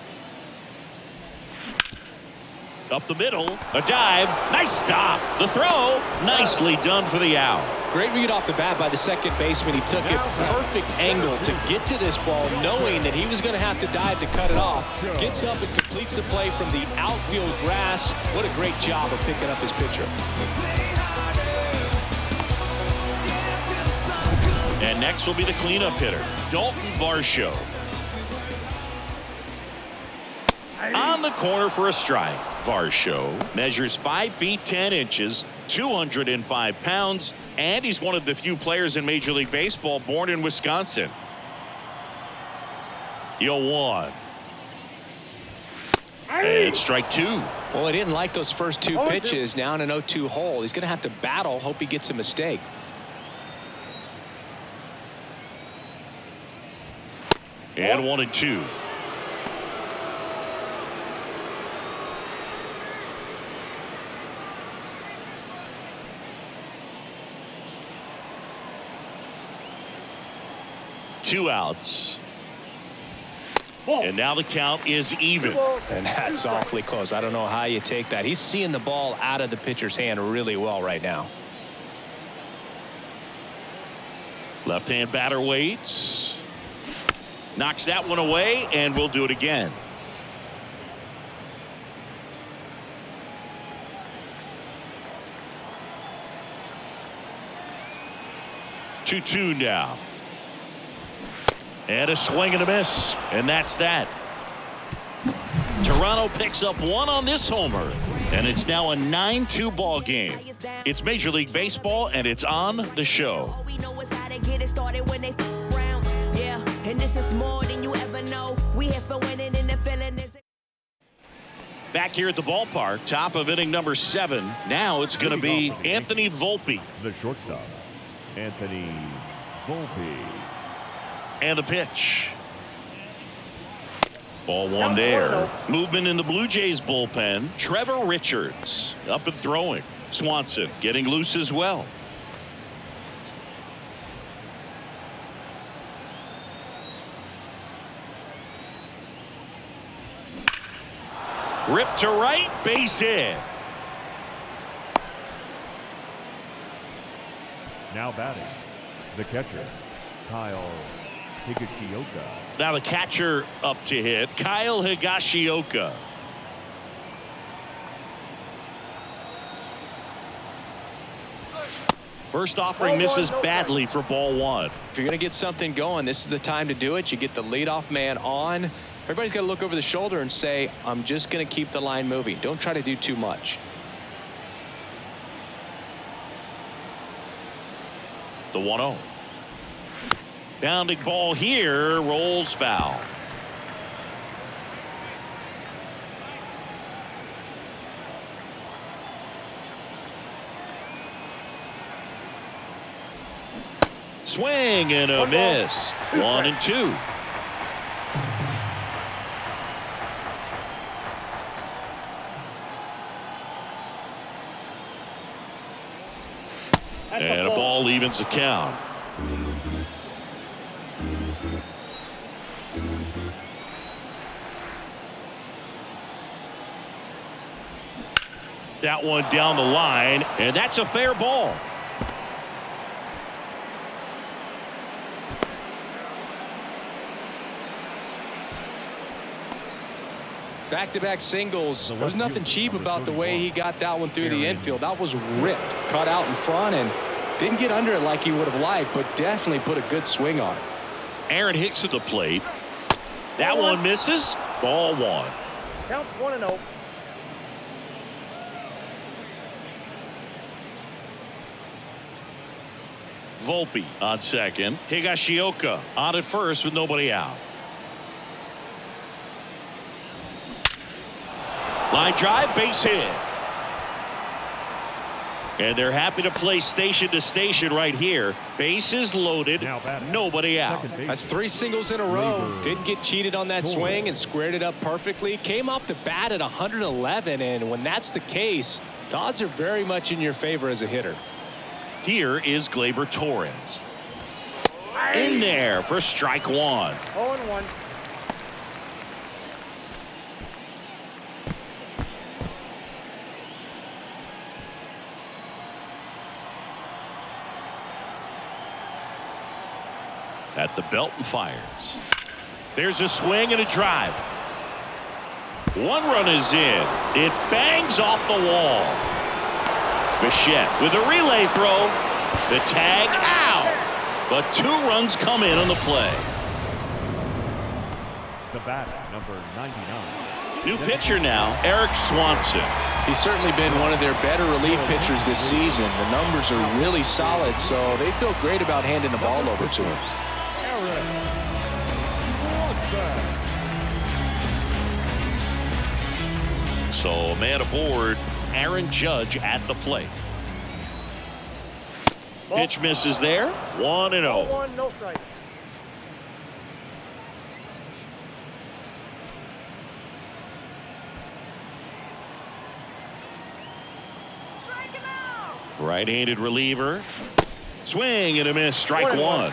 Up the middle, a dive, nice stop. The throw, nicely done for the out. Great read off the bat by the second baseman. He took a perfect angle to get to this ball, knowing that he was going to have to dive to cut it off. Gets up and completes the play from the outfield grass. What a great job of picking up his pitcher. And next will be the cleanup hitter, Dalton Varsho. On the corner for a strike. Varsho measures 5 feet 10 inches, 205 pounds, and he's one of the few players in Major League Baseball born in Wisconsin. 0-1. And strike 2. Well, he didn't like those first 2 pitches. Now in an 0-2 hole. He's going to have to battle. Hope he gets a mistake. And 1-2. Two outs. And now the count is even. And that's awfully close. I don't know how you take that. He's seeing the ball out of the pitcher's hand really well right now. Left-hand batter waits. Knocks that one away, and we'll do it again. Two now. And a swing and a miss, and that's that. Toronto picks up 1 on this homer, and it's now a 9-2 ball game. It's Major League Baseball, and it's on the show. All we know is how to get it started when they rounds. Yeah, and this is more than you ever know. We here for winning, and the feeling is. Back here at the ballpark, top of inning number 7. Now it's going to be Anthony Volpe. The shortstop, Anthony Volpe. And the pitch. Ball 1 there. Movement in the Blue Jays bullpen. Trevor Richards up and throwing. Swanson getting loose as well. Ripped to right, base hit. Now batting, the catcher, Kyle Higashioka. Now the catcher up to hit, Kyle Higashioka. First offering misses badly for ball 1. If you're going to get something going, this is the time to do it. You get the leadoff man on. Everybody's got to look over the shoulder and say, I'm just going to keep the line moving. Don't try to do too much. The 1-0. Bounding ball here, rolls foul. Swing and a miss. 1-2. And a ball evens the count. That one down the line, and that's a fair ball. Back-to-back singles. There's nothing cheap about the way he got that one through the infield. That was ripped, cut out in front, and didn't get under it like he would have liked, but definitely put a good swing on it. Aaron Hicks at the plate. That one misses. Ball 1. Count 1-0. Volpe on second. Higashioka on at first with nobody out. Line drive, base hit. And they're happy to play station to station right here. Bases loaded, nobody out. That's 3 singles in a row. Didn't get cheated on that swing and squared it up perfectly. Came off the bat at 111, and when that's the case, the odds are very much in your favor as a hitter. Here is Gleyber Torres. In there for strike 1. 0-1. At the belt and fires. There's a swing and a drive. One run is in. It bangs off the wall. Bichette with a relay throw. The tag out. But 2 runs come in on the play. The batter, number 99. New pitcher now, Eric Swanson. He's certainly been one of their better relief pitchers this season. The numbers are really solid, so they feel great about handing the ball over to him. So a man aboard, Aaron Judge at the plate. Pitch misses there. 1-0. 1, no strike. Right-handed reliever. Swing and a miss. Strike 1.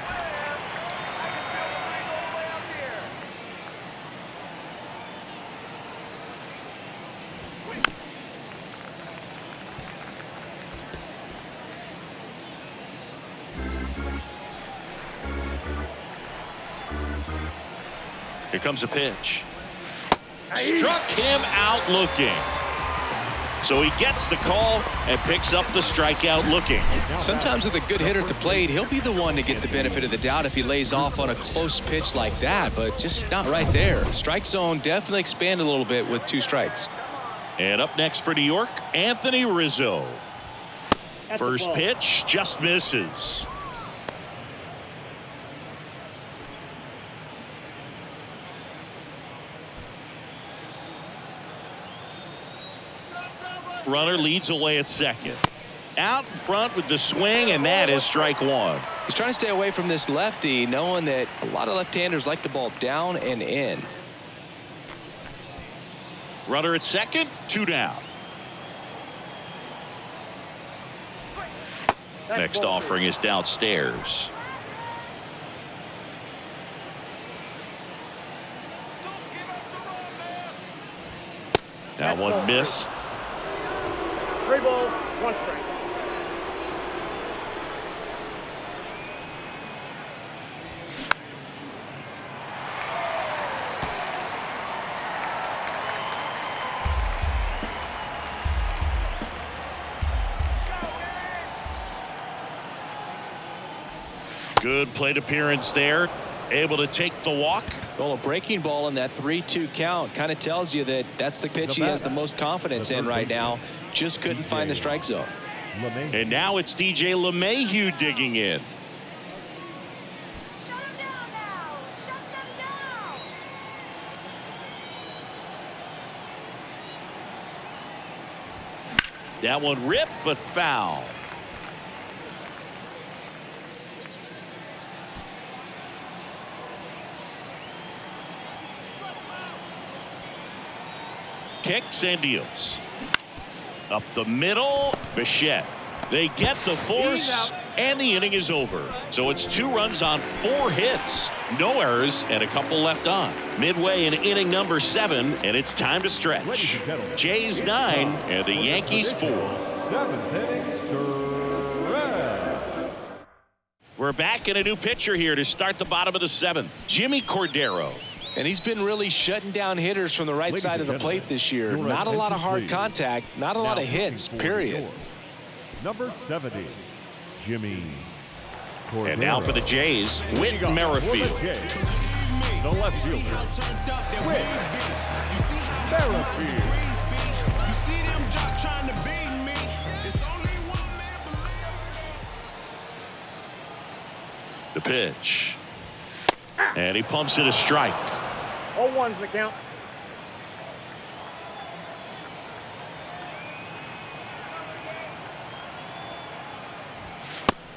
Here comes a pitch. Struck him out looking. So he gets the call and picks up the strikeout looking. Sometimes with a good hitter at the plate, he'll be the one to get the benefit of the doubt if he lays off on a close pitch like that, but just not right there. Strike zone definitely expanded a little bit with 2 strikes. And up next for New York, Anthony Rizzo. First pitch just misses. Runner leads away at second. Out in front with the swing, and that is strike 1. He's trying to stay away from this lefty, knowing that a lot of left-handers like the ball down and in. Runner at second, 2 down. Next offering is downstairs. That one missed. 3 balls, 1 strike. Good plate appearance there. Able to take the walk. Well, a breaking ball in that 3-2 count kind of tells you that that's the pitch he has the most confidence in right now. Just couldn't find the strike zone. And now it's DJ LeMahieu digging in. Shut him down now! Shut them down! That one ripped but foul. Kicks and deals. Up the middle, Bichette. They get the force, and the inning is over. So it's 2 runs on 4 hits. No errors, and a couple left on. Midway in inning number 7, and it's time to stretch. Jays 9, and the Yankees 4. 7th inning, stretch. We're back in a new pitcher here to start the bottom of the 7th. Jimmy Cordero. And he's been really shutting down hitters from the right side of the plate this year. Not a lot of hard contact, not a lot of hits, period. Number 70, Jimmy Cordero. And now for the Jays, Whit Merrifield. The left fielder, Whit Merrifield. The pitch. And he pumps it a strike. 0-1's the count.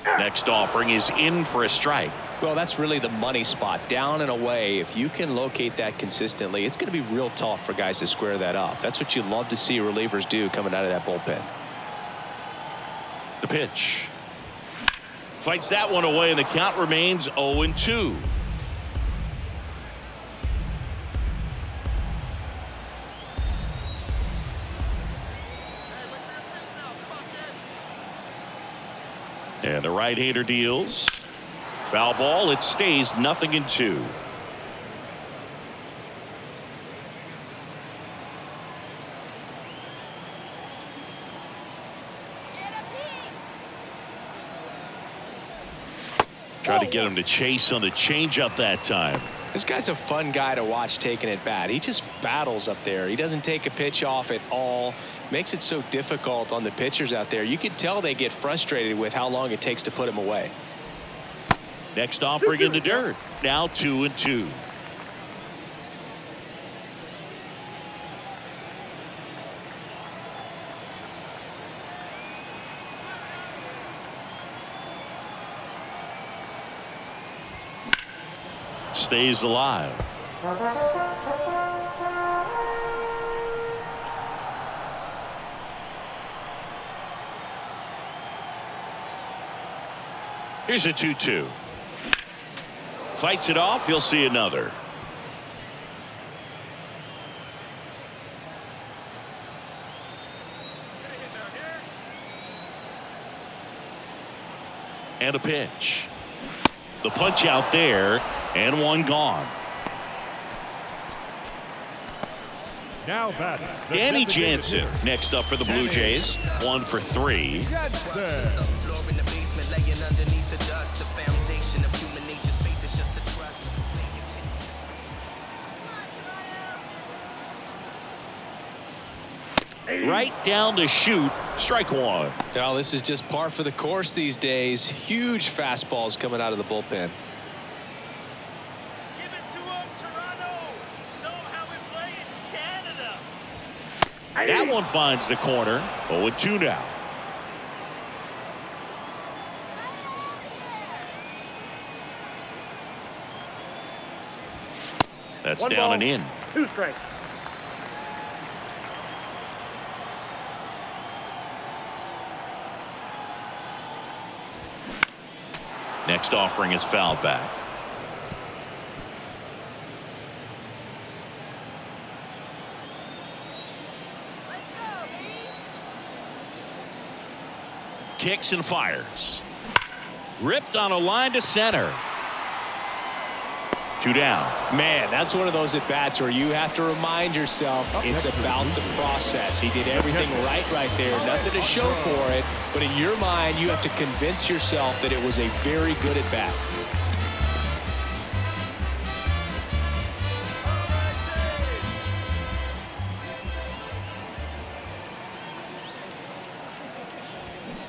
Next offering is in for a strike. Well, that's really the money spot, down and away. If you can locate that consistently, it's going to be real tough for guys to square that up. That's what you love to see relievers do coming out of that bullpen. The pitch. Fights that one away, and the count remains 0-2. And the right-hander deals. Foul ball. It stays 0-2. Try to get him to chase on the changeup that time. This guy's a fun guy to watch taking at bat. He just battles up there. He doesn't take a pitch off at all. Makes it so difficult on the pitchers out there. You can tell they get frustrated with how long it takes to put him away. Next offering in the dirt. Now 2-2. Stays alive. Here's a 2-2. Fights it off. You'll see another. And a pitch. The punch out there, and one gone. Now batting. the Danny designated Jansen hitter. next up for the Blue Jays. 1 for 3. Jansen. Right down the chute. Strike one. Now, this is just par for the course these days. Huge fastballs coming out of the bullpen. Give it to him, Toronto. Show him how we play in Canada. That one finds the corner. 0-2 now. That's One down ball, and in. 2 strikes. Next offering is fouled back. Kicks and fires. Ripped on a line to center. 2 down. Man, that's one of those at bats where you have to remind yourself it's about the process. He did everything right there. Nothing to show for it. But in your mind, you have to convince yourself that it was a very good at bat.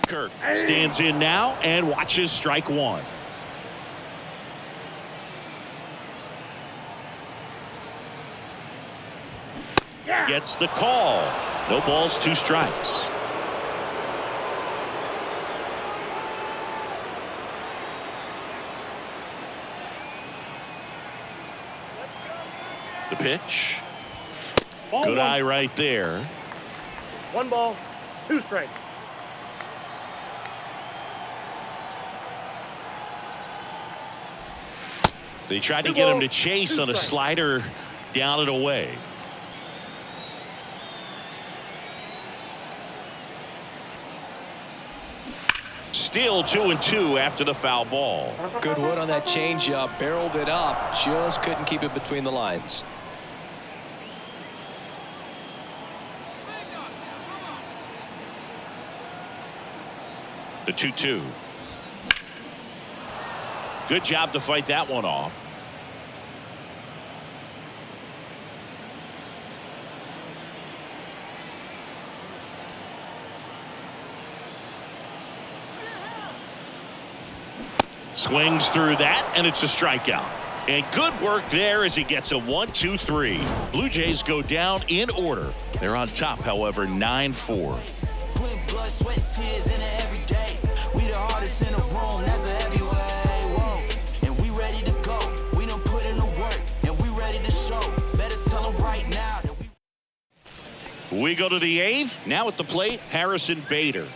Kirk stands in now and watches strike one. Gets the call. No balls, 2 strikes. The pitch. Ball Good one. eye right there. 1 ball, 2 strikes. They tried to Two get him balls, to chase 2 on a strikes. slider down and away. Still 2-2 after the foul ball. Good wood on that changeup. Barreled it up. Just couldn't keep it between the lines. The 2-2. Good job to fight that one off. Swings through that, and it's a strikeout. And good work there as he gets a 1-2-3. Blue Jays go down in order. They're on top, however, 9-4. Put blood, sweat, and tears in it every day. We the hardest in the room, that's a heavyweight. Whoa. And we ready to go. We done put in the work, and we ready to show. Better tell them right now that We go to the 8th. Now at the plate, Harrison Bader.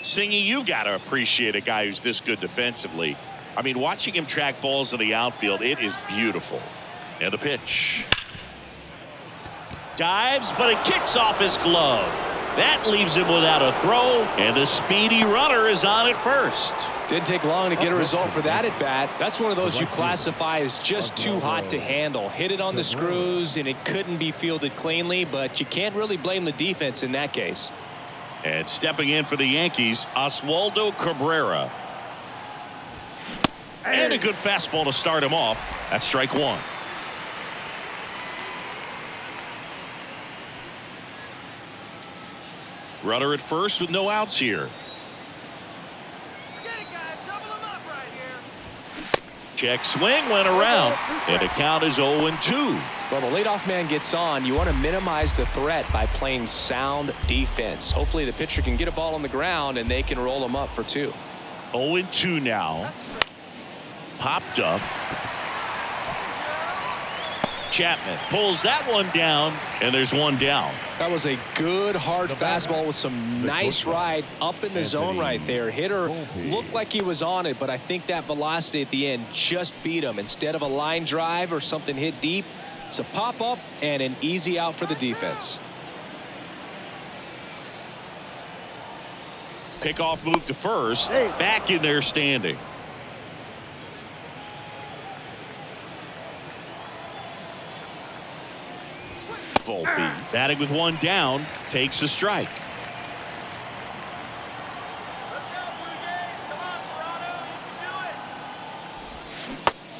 Singy, you got to appreciate a guy who's this good defensively. I mean, watching him track balls in the outfield, it is beautiful. And the pitch. Dives, but it kicks off his glove. That leaves him without a throw, and the speedy runner is on at first. Didn't take long to get a result for that at bat. That's one of those you classify as just too hot to handle. Hit it on the screws, and it couldn't be fielded cleanly, but you can't really blame the defense in that case. And stepping in for the Yankees, Oswaldo Cabrera. And a good fastball to start him off. That's strike one. Runner at first with no outs here. Get it, guys. Double them up right here. Check swing went around, and the count is 0-2. Well, the leadoff man gets on. You want to minimize the threat by playing sound defense. Hopefully the pitcher can get a ball on the ground and they can roll him up for 2. 0-2 now. Popped up. Chapman pulls that one down, and there's one down. That was a good hard fastball with some nice ride up in the zone right there. Hitter looked like he was on it, but I think that velocity at the end just beat him. Instead of a line drive or something hit deep, it's a pop up and an easy out for the defense. Pickoff move to first. Back in there standing. Volpe batting with one down, takes a strike. Let's go, Blue Jays. Come on, Toronto. You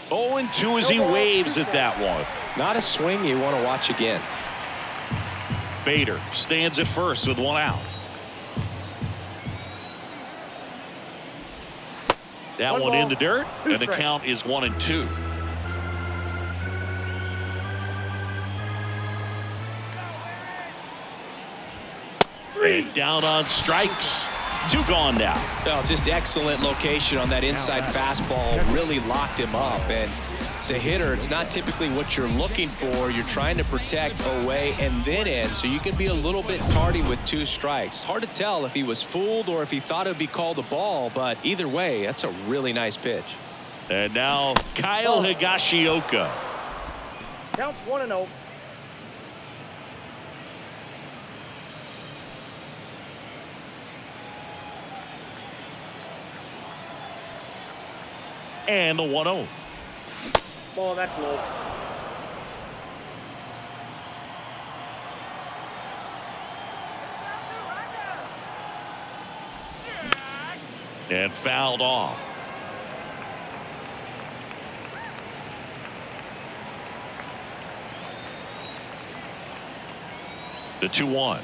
can do it. 0-2 as he waves at that one. Not a swing you want to watch again. Bader stands at first with one out. That one in the dirt, and the count is 1-2. And down on strikes. 2 gone now. Well, just excellent location on that inside fastball. Really locked him up. And as a hitter, it's not typically what you're looking for. You're trying to protect away and then in, so you can be a little bit tardy with 2 strikes. Hard to tell if he was fooled or if he thought it would be called a ball, but either way, that's a really nice pitch. And now Kyle Higashioka. Counts 1-0. And the 1-0. Ball, that's low. And fouled off. The 2-1.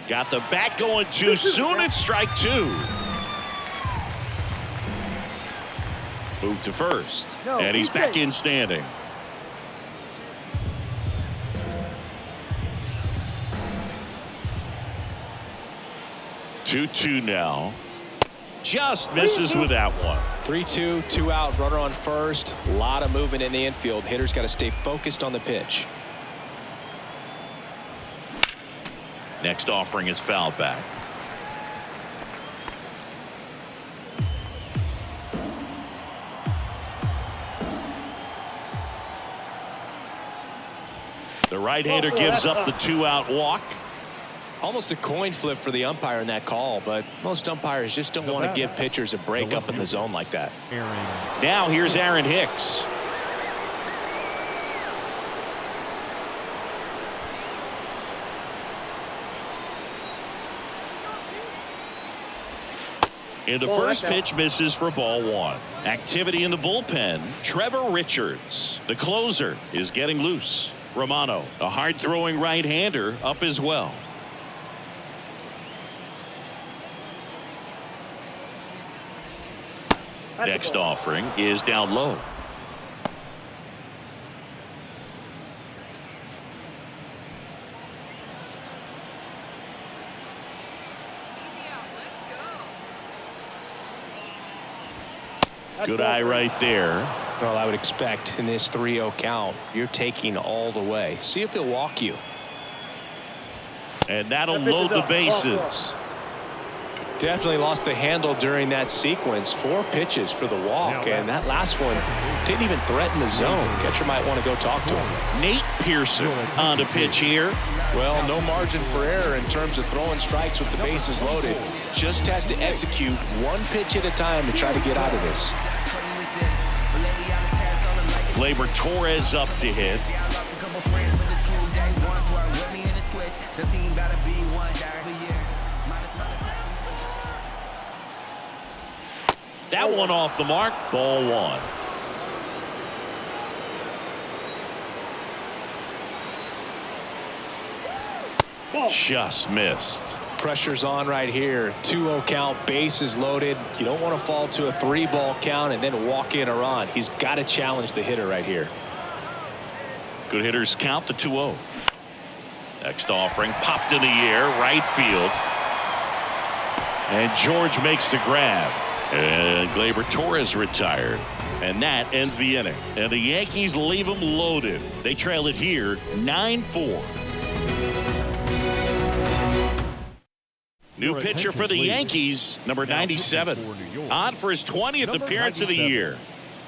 Got the bat going too soon. It's strike 2. Move to first, and he's back in standing. Two now. Just misses with that one. 3-2, 2 out, runner on first. A lot of movement in the infield. Hitter's got to stay focused on the pitch. Next offering is fouled back. The right-hander gives up the 2-out walk. Almost a coin flip for the umpire in that call, but most umpires just don't want to give pitchers a break up in the zone like that. Now here's Aaron Hicks. And the first pitch misses for ball 1. Activity in the bullpen. Trevor Richards, the closer, is getting loose. Romano, a hard-throwing right-hander, up as well. Next offering is down low. Good eye right there. Well, I would expect in this 3-0 count, you're taking all the way. See if he'll walk you. And that'll load the bases. Definitely lost the handle during that sequence. 4 pitches for the walk, and that last one didn't even threaten the zone. Catcher might want to go talk to him. Nate Pearson on the pitch here. Well, no margin for error in terms of throwing strikes with the bases loaded. Just has to execute 1 pitch at a time to try to get out of this. Gleyber Torres up to hit. That one off the mark. Ball 1. Just missed. Pressure's on right here. 2-0 count, bases loaded. You don't want to fall to a 3-ball count and then walk in or on. He's got to challenge the hitter right here. Good hitters count the 2-0. Next offering popped in the air, right field. And George makes the grab. And Gleyber Torres retired. And that ends the inning. And the Yankees leave them loaded. They trail it here 9-4. New pitcher for the Yankees, number 97. On for his 20th appearance of the year.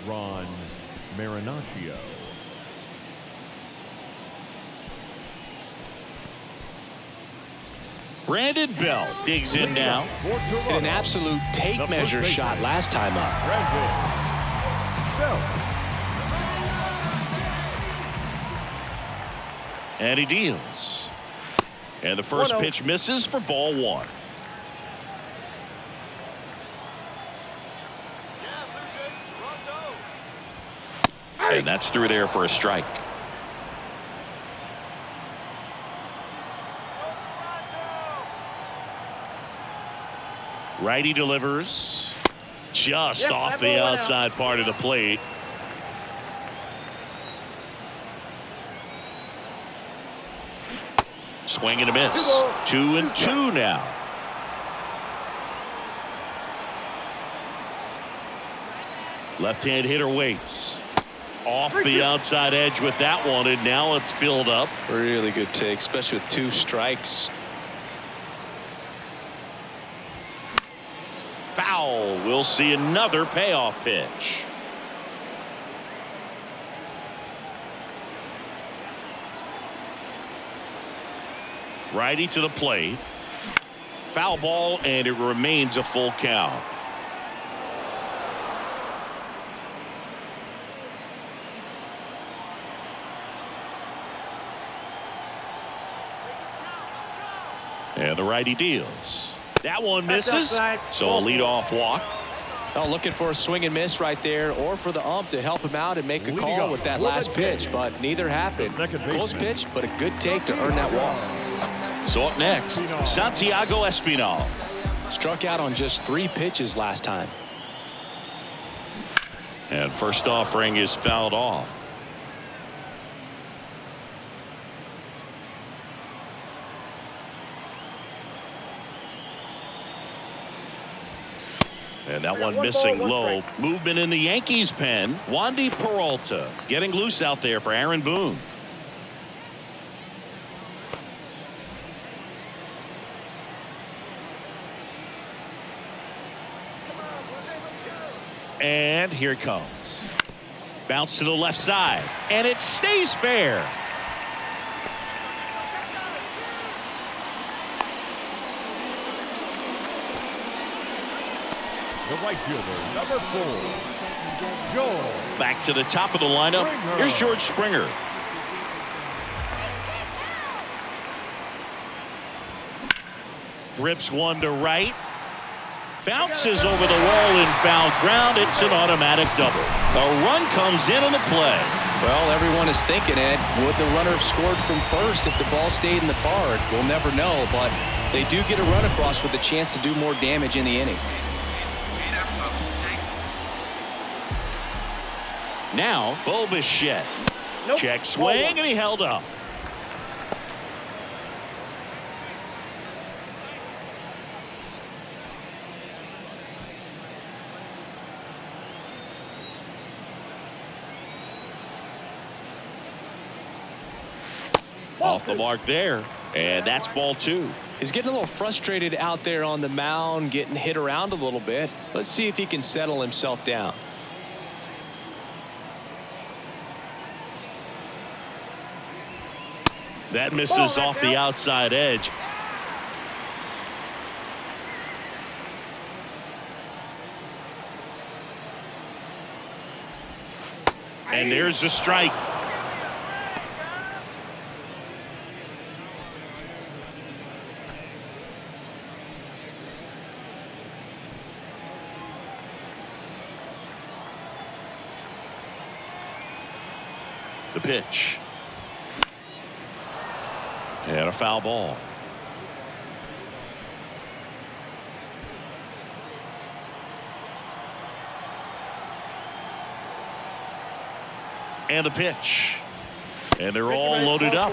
Ron Marinaccio. Brandon Bell digs in now. Hit an absolute take measure shot last time up. And he deals. And the first pitch misses for ball 1. And that's through there for a strike. Righty delivers just off the outside part of the plate. Swing and a miss. 2-2 now. Left-hand hitter waits. Off the outside edge with that one, and now it's filled up. Really good take, especially with 2 strikes. Foul. We'll see another payoff pitch. Righty to the plate. Foul ball, and it remains a full count. And the righty deals. That one misses. So a leadoff walk. Oh, looking for a swing and miss right there, or for the ump to help him out and make a call with that last pitch, but neither happened. Close pitch, but a good take to earn that walk. So up next, Santiago Espinal. Struck out on just 3 pitches last time. And first offering is fouled off. And that one missing low. Movement in the Yankees pen. Wandy Peralta getting loose out there for Aaron Boone. And here it comes. Bounce to the left side. And it stays fair. The right fielder, number 4, George. Back to the top of the lineup. Here's George Springer. Rips one to right. Bounces over the wall in foul ground. It's an automatic double. A run comes in on the play. Well, everyone is thinking, Ed, would the runner have scored from first if the ball stayed in the park? We'll never know, but they do get a run across with a chance to do more damage in the inning. Now, Bo Bichette. Check swing, and he held up. Off the mark there, and that's ball 2. He's getting a little frustrated out there on the mound, getting hit around a little bit. Let's see if he can settle himself down. That misses off the outside edge. And there's the strike. The pitch. And a foul ball. And the pitch. And they're all loaded up.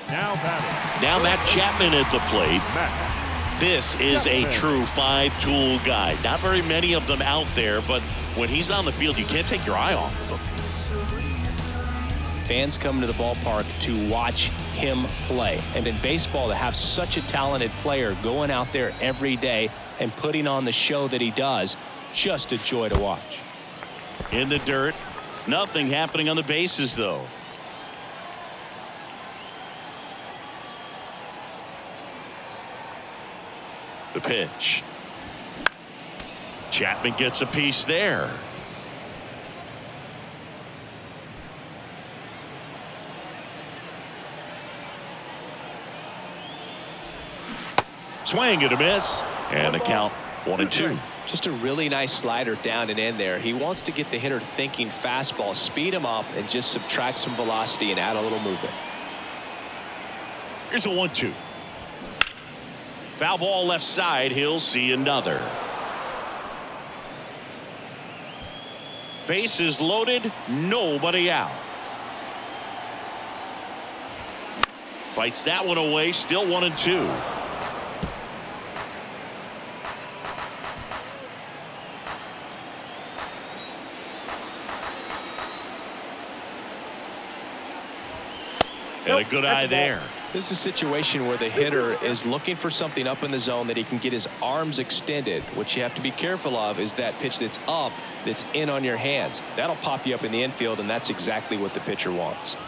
Now batting. Now Matt Chapman at the plate. Mess. This is a true five-tool guy. Not very many of them out there, but when he's on the field, you can't take your eye off of him. Fans come to the ballpark to watch him play. And in baseball, to have such a talented player going out there every day and putting on the show that he does, just a joy to watch. In the dirt. Nothing happening on the bases, though. The pitch. Chapman gets a piece there. Swing and a miss. And the count 1-2. Just a really nice slider down and in there. He wants to get the hitter thinking fastball, speed him up, and just subtract some velocity and add a little movement. Here's a 1-2. Foul ball left side. He'll see another. Bases loaded. Nobody out. Fights that one away. Still 1-2. And a good eye there. This is a situation where the hitter is looking for something up in the zone that he can get his arms extended. What you have to be careful of is that pitch that's up, that's in on your hands. That'll pop you up in the infield, and that's exactly what the pitcher wants.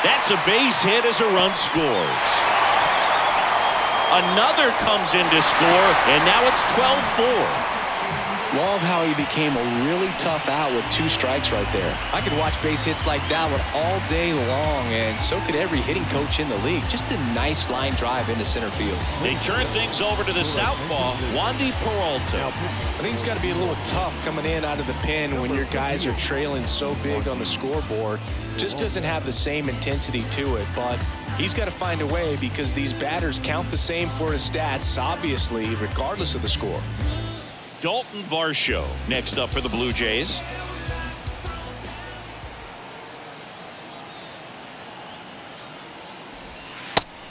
That's a base hit as a run scores. Another comes in to score, and now it's 12-4. Love how he became a really tough out with 2 strikes right there. I could watch base hits like that one all day long, and so could every hitting coach in the league. Just a nice line drive into center field. They turn things over to the southpaw, Wandy Peralta. I think it's got to be a little tough coming in out of the pen when your guys are trailing so big on the scoreboard. Just doesn't have the same intensity to it, but he's got to find a way because these batters count the same for his stats, obviously, regardless of the score. Dalton Varsho next up for the Blue Jays.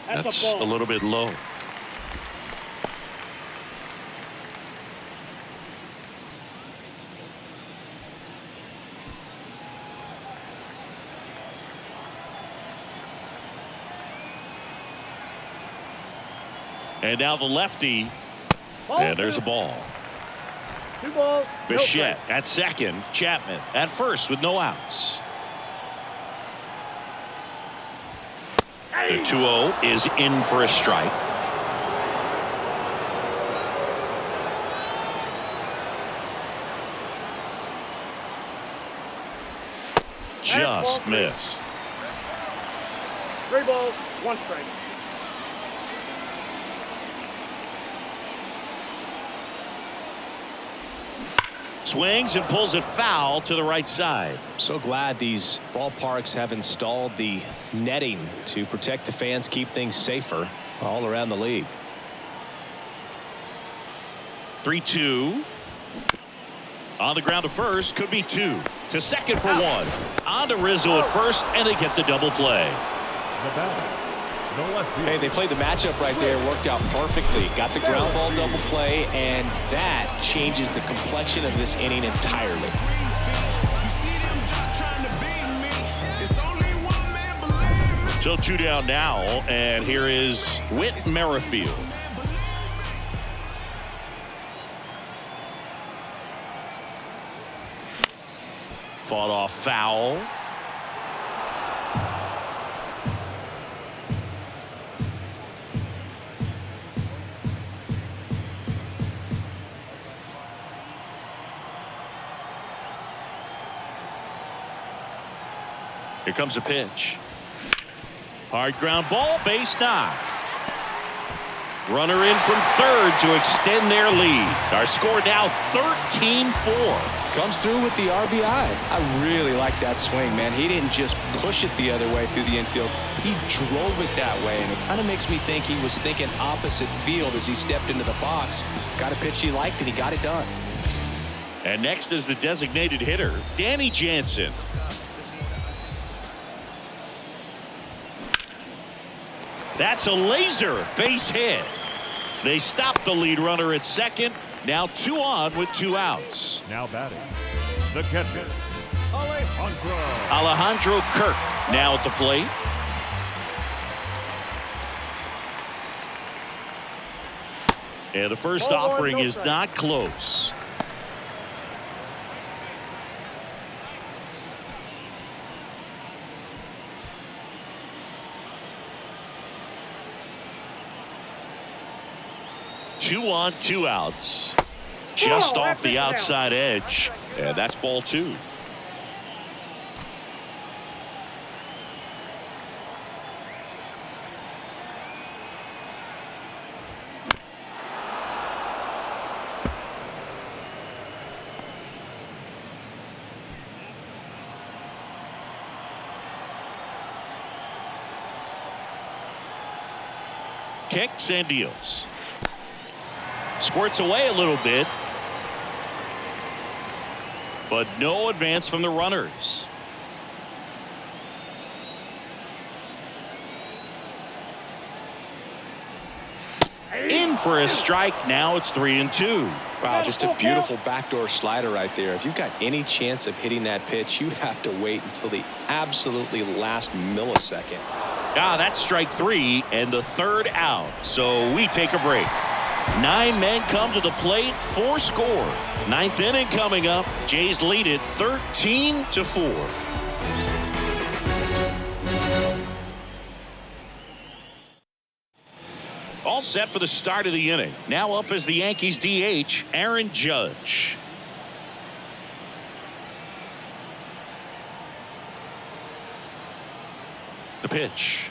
That's a little bit low. And now the lefty. And there's a ball. 2 balls. Bichette at second. Chapman at first with no outs. The 2-0 is in for a strike. Just missed. 3 balls, 1 strike. Swings and pulls it foul to the right side. So glad these ballparks have installed the netting to protect the fans, keep things safer all around the league. 3-2. On the ground to first, could be 2. To second for 1. On to Rizzo at first, and they get the double play. Hey, they played the matchup right there, worked out perfectly. Got the ground ball double play, and that changes the complexion of this inning entirely. So 2 down now, and here is Whit Merrifield. Fought off foul. Here comes a pitch. Hard ground ball, base knock. Runner in from third to extend their lead. Our score now 13-4. Comes through with the RBI. I really like that swing, man. He didn't just push it the other way through the infield. He drove it that way, and it kind of makes me think he was thinking opposite field as he stepped into the box. Got a pitch he liked, and he got it done. And next is the designated hitter, Danny Jansen. That's a laser base hit. They stop the lead runner at second. Now 2 on with 2 outs. Now batting, the catcher, Alejandro Kirk now at the plate. And the first offering is not close. Two on, 2 outs. Just off the outside edge. And that's ball 2. Kicks and deals. Squirts away a little bit, but no advance from the runners. In for a strike. Now it's 3-2. Wow, just a beautiful backdoor slider right there. If you've got any chance of hitting that pitch, you have to wait until the absolutely last millisecond. That's strike 3 and the 3rd out. So we take a break. 9 men come to the plate, 4 score. 9th inning coming up. Jays lead it 13-4. All set for the start of the inning. Now up is the Yankees DH, Aaron Judge. The pitch.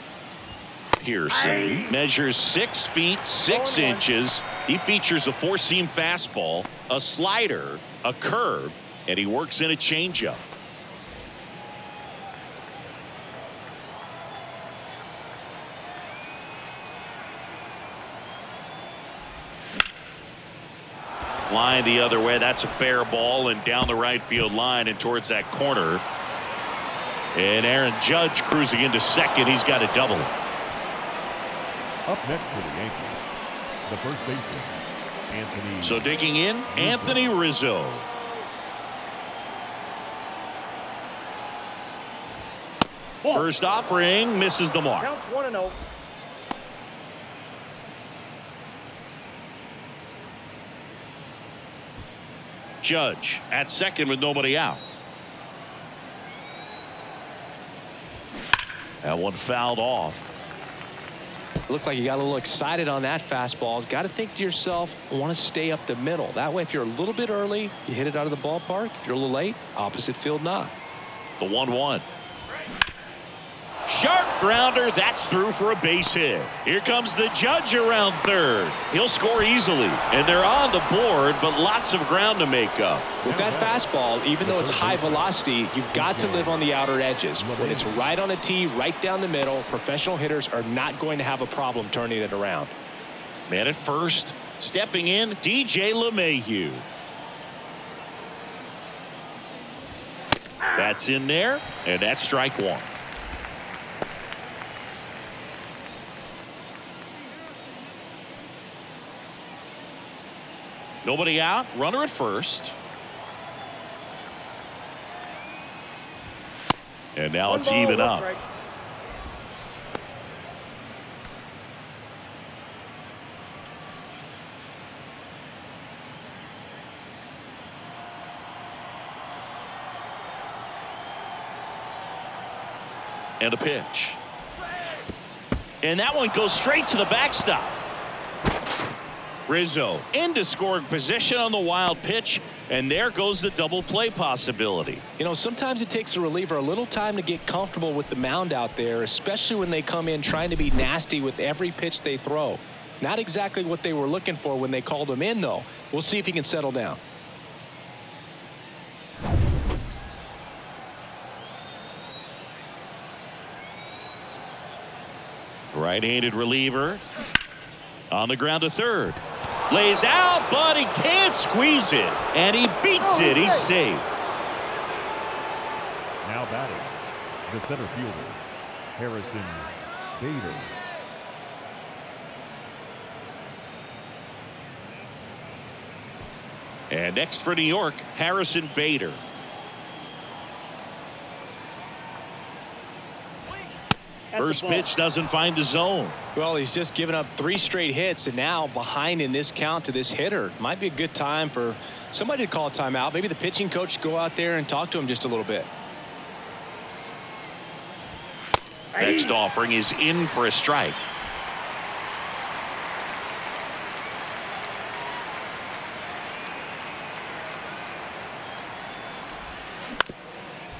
Pearson measures 6 feet 6 inches. He features a 4-seam fastball, a slider, a curve, and he works in a changeup. Line the other way. That's a fair ball and down the right field line and towards that corner. And Aaron Judge cruising into second. He's got a double. Up next for the Yankees, the first baseman, Anthony. So digging in, Anthony Rizzo. First offering misses the mark. Counts 1-0. Judge at second with nobody out. That one fouled off. Looked like you got a little excited on that fastball. Got to think to yourself, I want to stay up the middle. That way, if you're a little bit early, you hit it out of the ballpark. If you're a little late, opposite field knock. The 1-1. Sharp grounder. That's through for a base hit. Here comes the Judge around third. He'll score easily. And they're on the board, but lots of ground to make up. With that fastball, even though it's high velocity, you've got to live on the outer edges. When it's right on a tee, right down the middle, professional hitters are not going to have a problem turning it around. Man at first, stepping in, DJ LeMahieu. That's in there, and that's strike 1. Nobody out, runner at first. And now it's even up. And a pitch. And that one goes straight to the backstop. Rizzo into scoring position on the wild pitch, and there goes the double play possibility. You know, sometimes it takes a reliever a little time to get comfortable with the mound out there, especially when they come in trying to be nasty with every pitch they throw. Not exactly what they were looking for when they called him in, though. We'll see if he can settle down. Right-handed reliever on the ground to third. Lays out, but he can't squeeze it. And he beats it. He's safe. Now batting, the center fielder, Harrison Bader. And next for New York, Harrison Bader. First pitch doesn't find the zone. Well, he's just given up 3 straight hits, and now behind in this count to this hitter. Might be a good time for somebody to call a timeout. Maybe the pitching coach go out there and talk to him just a little bit. Next offering is in for a strike.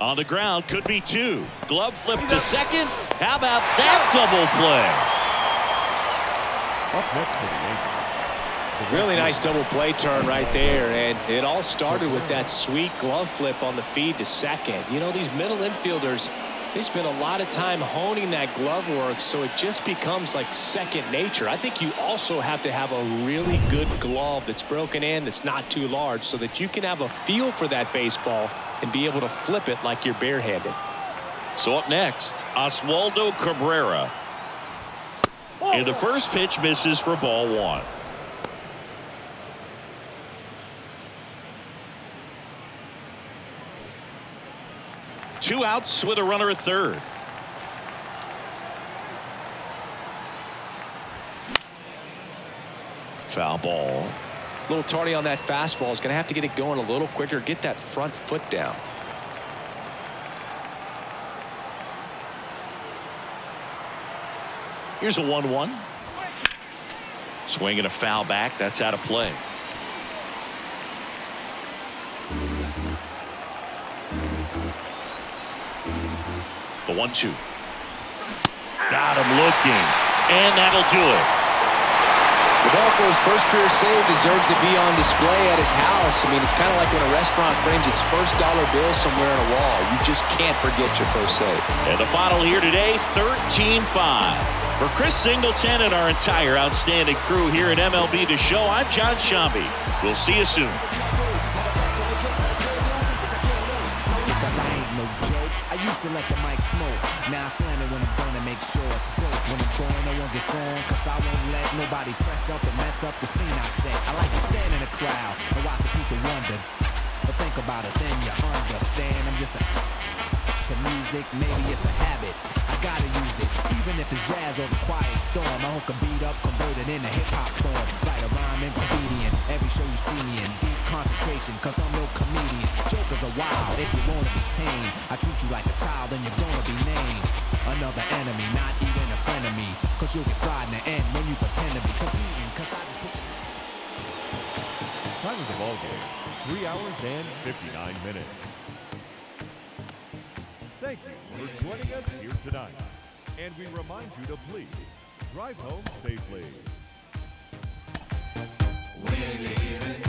On the ground, could be 2. Glove flip to second. How about that double play? Up next for the Yankees. Really nice double play turn right there, and it all started with that sweet glove flip on the feed to second. You know, these middle infielders, they spend a lot of time honing that glove work, so it just becomes like second nature. I think you also have to have a really good glove that's broken in, that's not too large, so that you can have a feel for that baseball and be able to flip it like you're barehanded. So up next, Oswaldo Cabrera. And the first pitch misses for ball 1. Two outs with a runner at third. Foul ball. A little tardy on that fastball. Is going to have to get it going a little quicker. Get that front foot down. Here's a 1-1. Swing and a foul back. That's out of play. The 1-2. Got him looking. And that'll do it. The ball for his first career save deserves to be on display at his house. I mean, it's kind of like when a restaurant frames its first dollar bill somewhere on a wall. You just can't forget your first save. And the final here today, 13-5. For Chris Singleton and our entire outstanding crew here at MLB The Show, I'm John Shambi. We'll see you soon. Because I ain't no joke. I used to let the mic smoke. Now I slam it when I'm done and make sure it's broke. When I'm going, no one gets on. Cause I won't let nobody press up and mess up the scene I set. I like to stand in the crowd and watch the people wonder. But think about it, then you understand. I'm just to music, maybe it's a habit. I gotta use it, even if it's jazz or the quiet storm. I hook a beat up, convert it into hip-hop form. Write a rhyme and comedian. Every show you see me in deep concentration, cause I'm no comedian. Jokers are wild if you wanna be tame. I treat you like a child and you're gonna be named another enemy, not even a friend of me. Cause you'll get fried in the end when you pretend to be competing. Cause I just put you... Time of the ball game, 3 hours and 59 minutes. Thank you for joining us here tonight. And we remind you to please drive home safely. We live